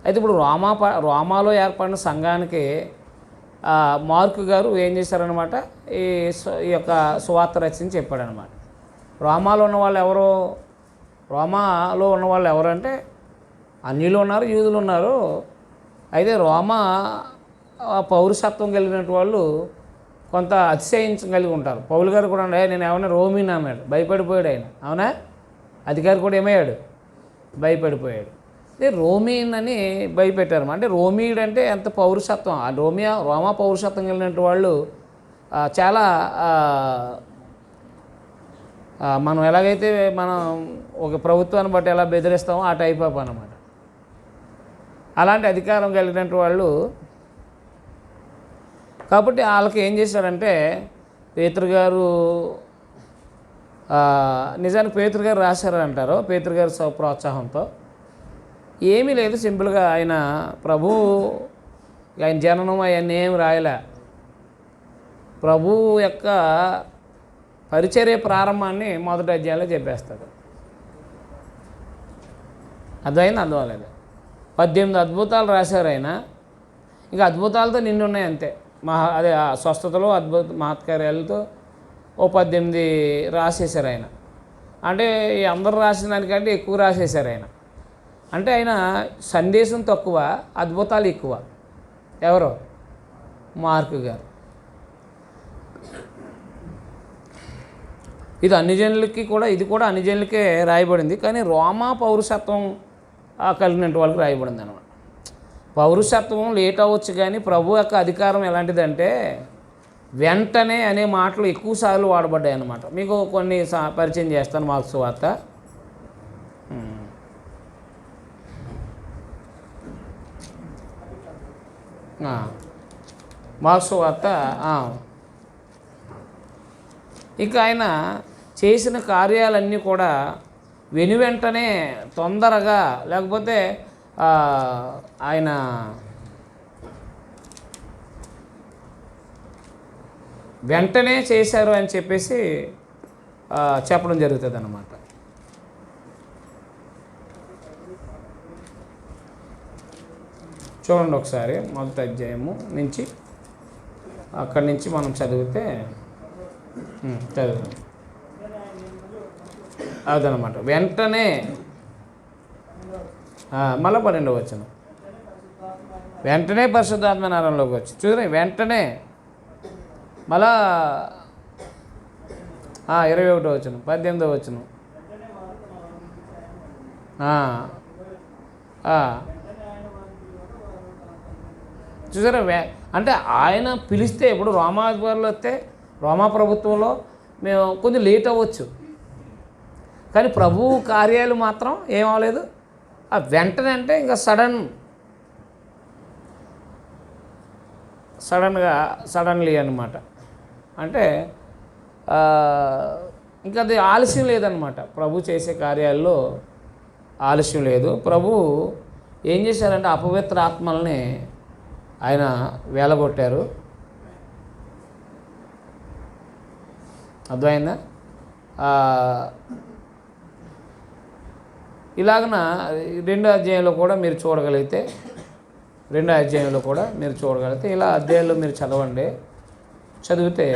అయితే ఇప్పుడు రోమాలో ఏర్పడిన సంఘానికి మార్కు గారు ఏం చేశారనమాట, ఈ యొక్క సువార్త రచించి చెప్పాడనమాట. రోమాలో ఉన్న వాళ్ళు ఎవరంటే అన్యులు ఉన్నారు, యూదులు ఉన్నారు. అయితే రోమా పౌరసత్వం కలిగినటువంటి వాళ్ళు కొంత అతిశయించగలిగి ఉంటారు. పౌలు గారు కూడా నేను ఏమన్నా రోమిన్ అన్నాడు, భయపడిపోయాడు ఆయన. అవునా? అధికారి కూడా ఏమయ్యాడు? భయపడిపోయాడు. అదే రోమీన్ అని భయపెట్టారు. అంటే రోమీయుడు అంటే ఎంత పౌరసత్వం, రోమా పౌరసత్వం కలిగినటువంటి వాళ్ళు చాలా మనం ఎలాగైతే మనం ఒక ప్రభుత్వాన్ని బట్టి ఎలా బెదిరిస్తామో ఆ టైప్ ఆఫ్ అన్నమాట. అలాంటి అధికారం కలిగినటువంటి వాళ్ళు. కాబట్టి వాళ్ళకి ఏం చేశారంటే పేతురు గారు నిజానికి పేతురు గారు రాశారంటారు. పేతురు గారు ప్రోత్సాహంతో ఏమీ లేదు, సింపుల్గా ఆయన జననం అవన్నీ ఏమి రాయలే. ప్రభువు యొక్క పరిచర్య ప్రారంభాన్ని మొదటి అధ్యాయంలో చెప్పేస్తాడు. అర్థం అవ్వలేదు. 18 అద్భుతాలు రాశారు ఆయన. ఇంకా అద్భుతాలతో నిండి ఉన్నాయి అంతే. అదే స్వస్థతలు మహత్కార్యాలతో 18 రాసేశారు ఆయన. అంటే అందరూ రాసిన దానికంటే ఎక్కువ రాసేశారు ఆయన. అంటే ఆయన సందేశం తక్కువ, అద్భుతాలు ఎక్కువ. ఎవరో మార్కు గారు. ఇది కూడా అన్ని జనులకే రాయబడింది. కానీ రోమా పౌరసత్వం కలిగినటువంటి వాళ్ళకి రాయబడింది అనమాట. పౌరసత్వం లేట్ అవ్వచ్చు, కానీ ప్రభు యొక్క అధికారం ఎలాంటిదంటే వెంటనే అనే మాటలు ఎక్కువసార్లు వాడబడ్డాయి అన్నమాట. మీకు కొన్ని పరిచయం చేస్తాను. మార్కు సువార్త ఇక ఆయన చేసిన కార్యాలన్నీ కూడా వెనువెంటనే తొందరగా, లేకపోతే ఆయన వెంటనే చేశారు అని చెప్పేసి చెప్పడం జరుగుతుంది అన్నమాట. చూడండి ఒకసారి మొదటి అధ్యాయము నుంచి అక్కడి నుంచి మనం చదివితే చదువు అదనమాట. వెంటనే మళ్ళీ 12వ వచనం, వెంటనే పరిశుద్ధాత్మ నరంలోకి వచ్చి చూడండి. వెంటనే మళ్ళా 21వ వచనం, 18వ వచనం. చూసారా? అంటే ఆయన పిలిస్తే ఇప్పుడు రోమాధికారులు వస్తే రోమా ప్రభుత్వంలో మేము కొంచెం లేట్ అవ్వచ్చు, కానీ ప్రభువు కార్యాలు మాత్రం ఏమవలేదు. వెంటనే అంటే ఇంకా సడన్లీ అనమాట. అంటే ఇంకా అది ఆలస్యం లేదనమాట. ప్రభు చేసే కార్యాల్లో ఆలస్యం లేదు. ప్రభు ఏం చేశారంటే అపవిత్ర ఆత్మల్ని ఆయన వేలగొట్టారు. అర్థమైందా? ఇలాగన 2వ అధ్యాయంలో కూడా మీరు చూడగలిగితే, 2వ అధ్యాయంలో కూడా మీరు చూడగలిగితే ఇలా అధ్యాయంలో మీరు చదవండి. చదివితే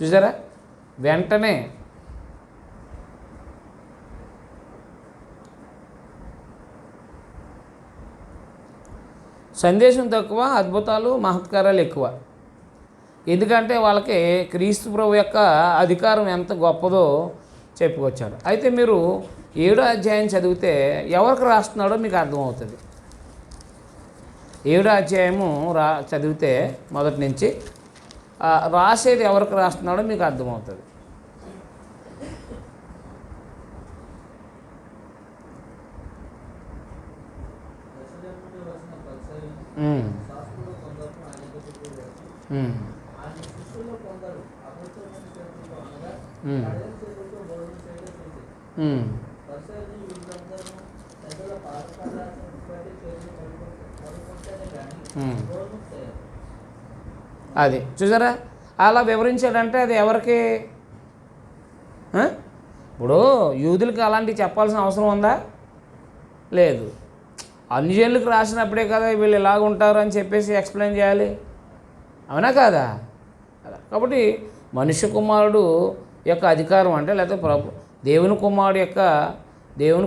చూసారా, వెంటనే సందేశం తక్కువ, అద్భుతాలు మహత్కారాలు ఎక్కువ. ఎందుకంటే వాళ్ళకి క్రీస్తు ప్రభు యొక్క అధికారం ఎంత గొప్పదో చెప్పుకొచ్చాడు. అయితే మీరు 7వ అధ్యాయం చదివితే ఎవరికి రాస్తున్నాడో మీకు అర్థమవుతుంది. 7వ అధ్యాయము చదివితే మొదటి నుంచి రాసేది ఎవరికి రాస్తున్నాడో మీకు అర్థమవుతుంది. అది చూసారా, అలా వివరించాడంటే అది ఎవరికి? ఇప్పుడు యూదులకు అలాంటివి చెప్పాల్సిన అవసరం ఉందా? లేదు. అన్యజనులకు రాసినప్పుడే కదా వీళ్ళు ఇలాగ ఉంటారు అని చెప్పేసి ఎక్స్ప్లెయిన్ చేయాలి, అవునా కాదా? కాబట్టి మనుష్య కుమారుడు యొక్క అధికారం అంటే, లేకపోతే దేవుని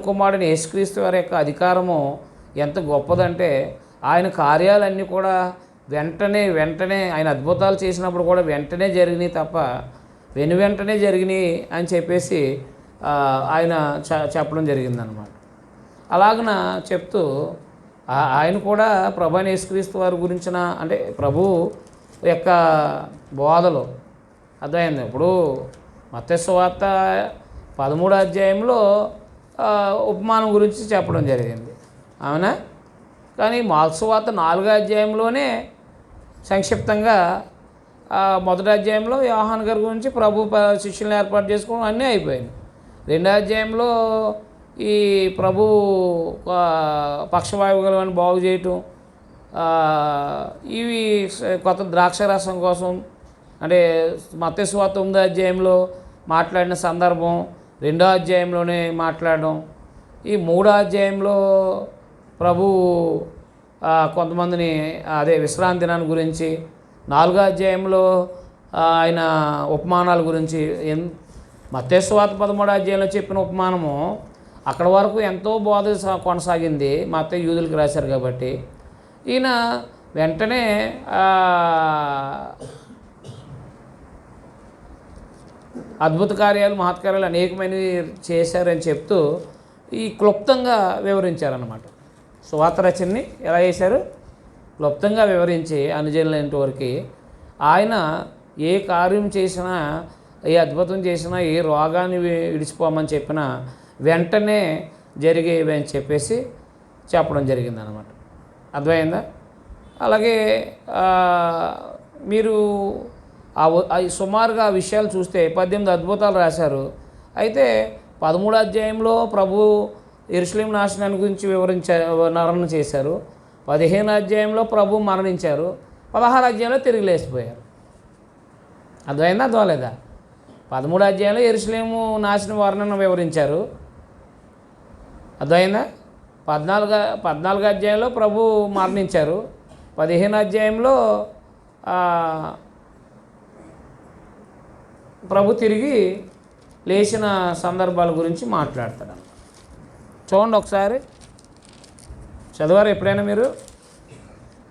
కుమారుడిని యేసుక్రీస్తు వారి యొక్క అధికారము ఎంత గొప్పదంటే, ఆయన కార్యాలన్నీ కూడా వెంటనే ఆయన అద్భుతాలు చేసినప్పుడు కూడా వెంటనే జరిగినాయి తప్ప వెంటనే జరిగినాయి అని చెప్పేసి ఆయన చెప్పడం జరిగిందనమాట. అలాగన చెప్తూ ఆయన కూడా ప్రభువైన యేసుక్రీస్తు వారి గురించిన, అంటే ప్రభు యొక్క బోధలు అర్థమైంది. ఇప్పుడు మత్తయి సువార్త 13వ అధ్యాయంలో ఉపమానం గురించి చెప్పడం జరిగింది, అవునా? కానీ మార్కు సువార్త 4వ అధ్యాయంలోనే సంక్షిప్తంగా, మొదటి అధ్యాయంలో యోహాను గారి గురించి ప్రభు శిష్యులను ఏర్పాటు చేసుకోవడం అన్నీ అయిపోయింది. 2వ అధ్యాయంలో ఈ ప్రభు పక్షవాయువులను బాగు చేయటం, ఇవి కొత్త ద్రాక్షరసం కోసం అంటే మత్తయి సువార్త 9వ అధ్యాయంలో మాట్లాడిన సందర్భం 2వ అధ్యాయంలోనే మాట్లాడడం. ఈ 3వ అధ్యాయంలో ప్రభు కొంతమందిని విశ్రాంతి దినాన్ని గురించి, 4వ అధ్యాయంలో ఆయన ఉపమానాల గురించి, మత్తయి సువార్త 13వ అధ్యాయంలో చెప్పిన ఉపమానము అక్కడ వరకు ఎంతో బోధ కొనసాగింది. మత్తయి యూదులకు రాశారు కాబట్టి ఈయన వెంటనే అద్భుత కార్యాలు మహత్కార్యాలు అనేకమైనవి చేశారని చెప్తూ ఈ క్లుప్తంగా వివరించారన్నమాట. సువార్త రచనని ఎలా చేశారు? క్లుప్తంగా వివరించి అనుజనులంటి వరకు ఆయన ఏ కార్యం చేసినా, ఏ అద్భుతం చేసినా, ఏ రోగాన్ని విడిచిపోమని చెప్పినా వెంటనే జరిగేవి అని చెప్పేసి చెప్పడం జరిగిందనమాట. అర్థమైందా? అలాగే మీరు సుమారుగా ఆ విషయాలు చూస్తే 18 అద్భుతాలు రాశారు. అయితే 13వ అధ్యాయంలో ప్రభు యెరూషలేము నాశనాన్ని గురించి వర్ణన చేశారు. 15వ అధ్యాయంలో ప్రభు మరణించారు. 16వ అధ్యాయంలో తిరిగి లేచిపోయారు. అర్థమైందా? అర్థమలేదా? 13వ అధ్యాయంలో యెరూషలేము నాశనం వర్ణన వివరించారు. అర్థమైందా? 14వ అధ్యాయంలో ప్రభు మరణించారు. 15వ అధ్యాయంలో ప్రభు తిరిగి లేచిన సందర్భాల గురించి మాట్లాడతాడు. చూడండి ఒకసారి, చదివారా ఎప్పుడైనా మీరు?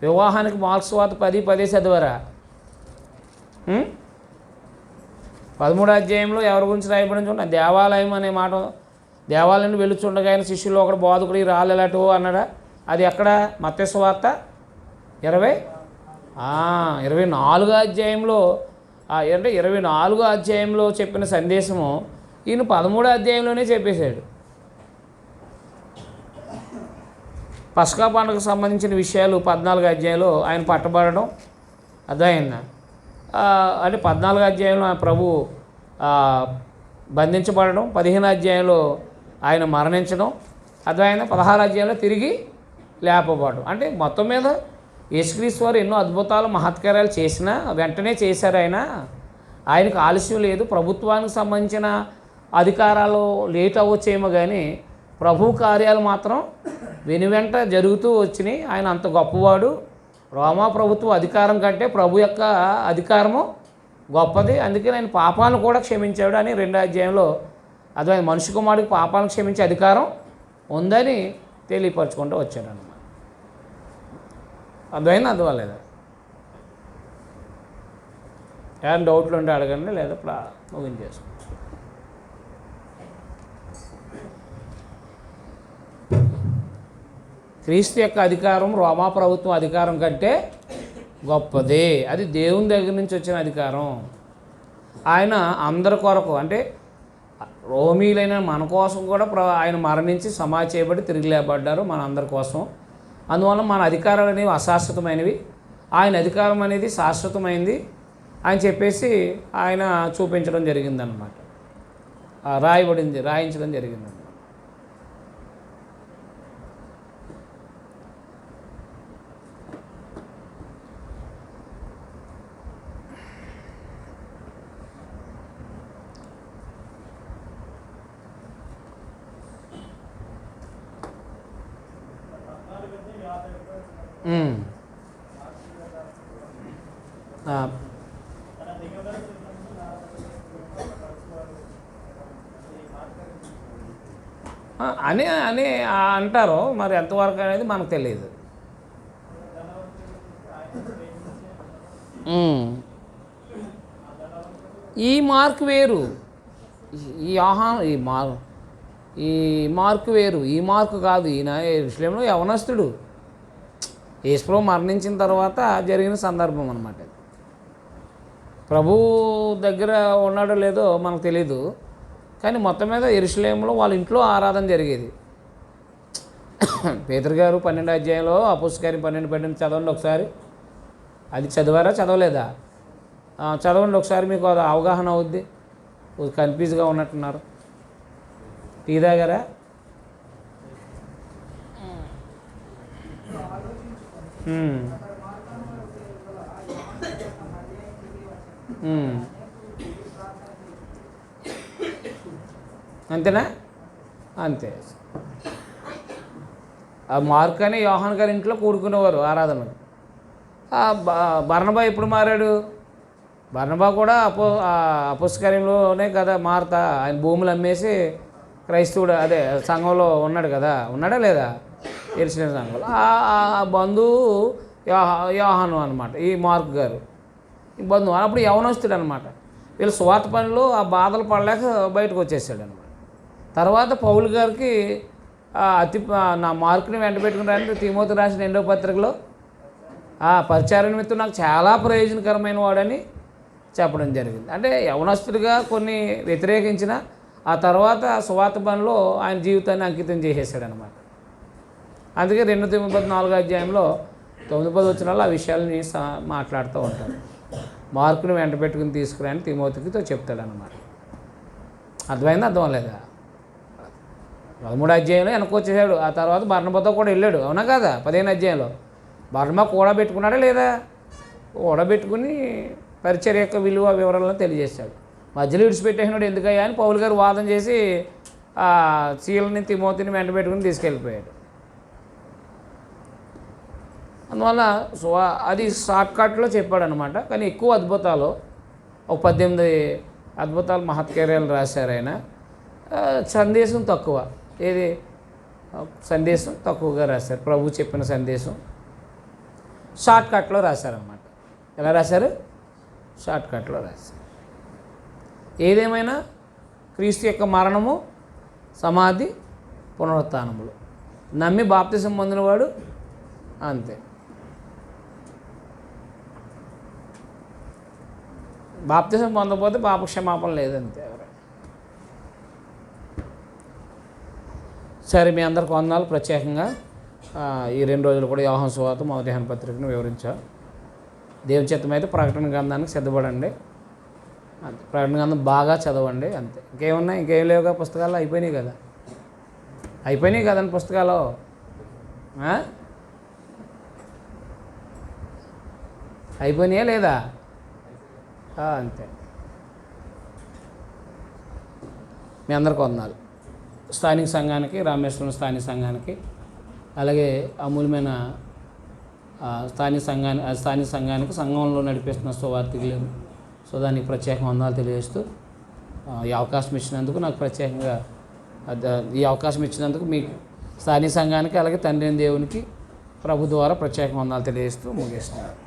వివాహానికి మార్కు సువార్త 10:10 చదివారా? 13వ అధ్యాయంలో ఎవరి గురించి రాయబడింది చూడండి. దేవాలయం అనే మాట, దేవాలయాన్ని వెలుచుండగా ఆయన శిష్యులు ఒకడు బోధకుడు రాలేలాటో అన్నాడా? అది ఎక్కడ? మత్తయి సువార్త 24వ అధ్యాయంలో, అంటే 24వ అధ్యాయంలో చెప్పిన సందేశము ఈయన 13వ అధ్యాయంలోనే చెప్పేశాడు. పస్కా పండుగకు సంబంధించిన విషయాలు 14వ అధ్యాయంలో ఆయన పట్టబడడం అర్థమైందా? అంటే 14వ అధ్యాయంలో ప్రభు బంధించబడడం, 15వ అధ్యాయంలో ఆయన మరణించడం అర్థమైందా? 16వ అధ్యాయంలో తిరిగి లేపబడడం. అంటే మొత్తం మీద యేసుక్రీస్తు వారు ఎన్నో అద్భుతాలు మహత్కార్యాలు చేసినా వెంటనే చేశారు. ఆయనకు ఆలస్యం లేదు. ప్రభుత్వానికి సంబంధించిన అధికారాలు లేట్ అవ్వచ్చేమో కానీ ప్రభు కార్యాలు మాత్రం వెనువెంట జరుగుతూ వచ్చినాయి. ఆయన అంత గొప్పవాడు. రోమా ప్రభుత్వ అధికారం కంటే ప్రభు యొక్క అధికారము గొప్పది. అందుకే ఆయన పాపాలను కూడా క్షమించాడు అని 2వ అధ్యాయంలో అదే మనిషి కుమారుడికి పాపాలను క్షమించే అధికారం ఉందని తెలియపరచుకుంటూ వచ్చాడు అన్నమాట. అర్థమైంది? అర్థమలేదా? ఏమైనా డౌట్లు ఉంటే అడగండి, లేదా ముగించేసుకోండి. క్రీస్తు యొక్క అధికారం రోమా ప్రభుత్వం అధికారం కంటే గొప్పదే. అది దేవుని దగ్గర నుంచి వచ్చిన అధికారం. ఆయన అందరి కొరకు, అంటే రోమీలైన మన కోసం కూడా ఆయన మరణించి సమాధి చేయబడి తిరిగి లేపడ్డారు మన అందరి కోసం. అందువల్ల మన అధికారాలు అనేవి అశాశ్వతమైనవి, ఆయన అధికారం అనేది శాశ్వతమైంది అని చెప్పేసి ఆయన చూపించడం జరిగిందన్నమాట. రాయించడం జరిగిందన్నమాట. అని అని అంటారు. మరి ఎంతవరకు అనేది మనకు తెలియదు. ఈ మార్క్ వేరు, ఈ మార్క్ వేరు, ఈ మార్కు కాదు. ఈయన యెరూషలేములో యవనస్తుడు, యేసుప్రభు మరణించిన తర్వాత జరిగిన సందర్భం అన్నమాట. ప్రభు దగ్గర ఉన్నాడో లేదో మనకు తెలీదు, కానీ మొత్తం మీద యెరూషలేములో వాళ్ళ ఇంట్లో ఆరాధన జరిగేది. పేతురు గారు 12వ అధ్యాయంలో అపోస్తలుల కార్యం 12 చదవండి ఒకసారి. అది చదివారా, చదవలేదా? చదవండి ఒకసారి, మీకు అది అవగాహన అవుద్ది. కన్ఫ్యూజ్గా ఉన్నట్టున్నారు. టీ తాగారా? అంతేనా? అంతే. ఆ మార్క్ అని యోహాన్ గారి ఇంట్లో కూడుకునేవారు ఆరాధనకు. బర్నబా ఎప్పుడు మారాడు? బర్నబా కూడా అపోస్తలుల కార్యంలోనే కదా మారుతా. ఆయన భూములు అమ్మేసి క్రైస్తవుడు అదే సంఘంలో ఉన్నాడు కదా, ఉన్నాడా లేదా? యెరూషలేము సంఘంలో. ఆ బంధువు యోహాను అనమాట, ఈ మార్క్ గారు ఈ బంధువు. అప్పుడు యవనస్తుడు అనమాట. వీళ్ళు సువార్త పనిలో ఆ బాధలు పడలేక బయటకు వచ్చేసాడు అనమాట. తర్వాత పౌలు గారికి నా మార్కుని వెంట పెట్టుకుని తిమోతి రాసిన 2వ పత్రికలో పరిచార నిమిత్తం నాకు చాలా ప్రయోజనకరమైన వాడని చెప్పడం జరిగింది. అంటే యవనస్తుడిగా కొన్ని వ్యతిరేకించిన ఆ తర్వాత సువార్త పనిలో ఆయన జీవితాన్ని అంకితం చేసేసాడు అనమాట. అందుకే 2 తిమోతి 4వ అధ్యాయంలో 9-10 వచనాల్లో ఆ విషయాలని మాట్లాడుతూ ఉంటాడు. మార్కుని వెంట పెట్టుకుని తీసుకురా అని తిమోతితో చెప్తాడనమాట. అర్థమైందా? అర్థం లేదా? 13వ అధ్యాయంలో వెనక్కి వచ్చేసాడు. ఆ తర్వాత బర్నబాతో కూడా వెళ్ళాడు, అవునా కదా? 15వ అధ్యాయంలో బర్నబా కూడబెట్టుకున్నాడా లేదా? కూడబెట్టుకుని పరిచర్య యొక్క విలువ వివరాలను తెలియజేశాడు. మధ్యలో విడిచిపెట్టేసినాడు ఎందుకయ్యా అని పౌలు గారు వాదన చేసి సీలని తిమోతిని వెంట పెట్టుకుని తీసుకెళ్ళిపోయాడు. అందువల్ల అది షార్ట్కట్లో చెప్పాడు అనమాట. కానీ ఎక్కువ అద్భుతాలు, ఒక 18 అద్భుతాలు మహత్కార్యాలు రాశారు ఆయన. సందేశం తక్కువ. ఏది? సందేశం తక్కువగా రాశారు. ప్రభు చెప్పిన సందేశం షార్ట్కట్లో రాశారనమాట. ఎలా రాశారు? షార్ట్కట్లో రాశారు. ఏదేమైనా క్రీస్తు యొక్క మరణము, సమాధి, పునరుత్థానములు నమ్మి బాప్తిసం పొందినవాడు అంతే. బాప్తిసం పొందకపోతే పాపక్షమాపణ లేదంతే. సరే, మీ అందరికి వందనాలు. ప్రత్యేకంగా ఈ 2 రోజులు కూడా యోహాను సువార్త మొదటి యోహాను పత్రికను వివరించా. దేవుని చిత్తమైతే ప్రకటన గ్రంథానికి సిద్ధపడండి. అంతే. ప్రకటన గ్రంథం బాగా చదవండి అంతే. ఇంకేమున్నాయి? ఇంకేం లేవుగా పుస్తకాలు? అయిపోయినాయి కదండి పుస్తకాలు. అయిపోయినాయా లేదా? అంతే. మీ అందరికి వందనాలు. స్థానిక సంఘానికి, రామేశ్వరం స్థానిక సంఘానికి, అలాగే అమూల్యమైన స్థానిక సంఘానికి సంఘంలో నడిపిస్తున్న సువార్థికులు, సో దానికి ప్రత్యేక వందనాలు తెలియజేస్తూ ఈ అవకాశం ఇచ్చినందుకు నాకు ప్రత్యేకంగా ఈ అవకాశం ఇచ్చినందుకు మీకు స్థానిక సంఘానికి అలాగే తండ్రి దేవునికి ప్రభు ద్వారా ప్రత్యేక వందనాలు తెలియజేస్తూ ముగిస్తున్నాను.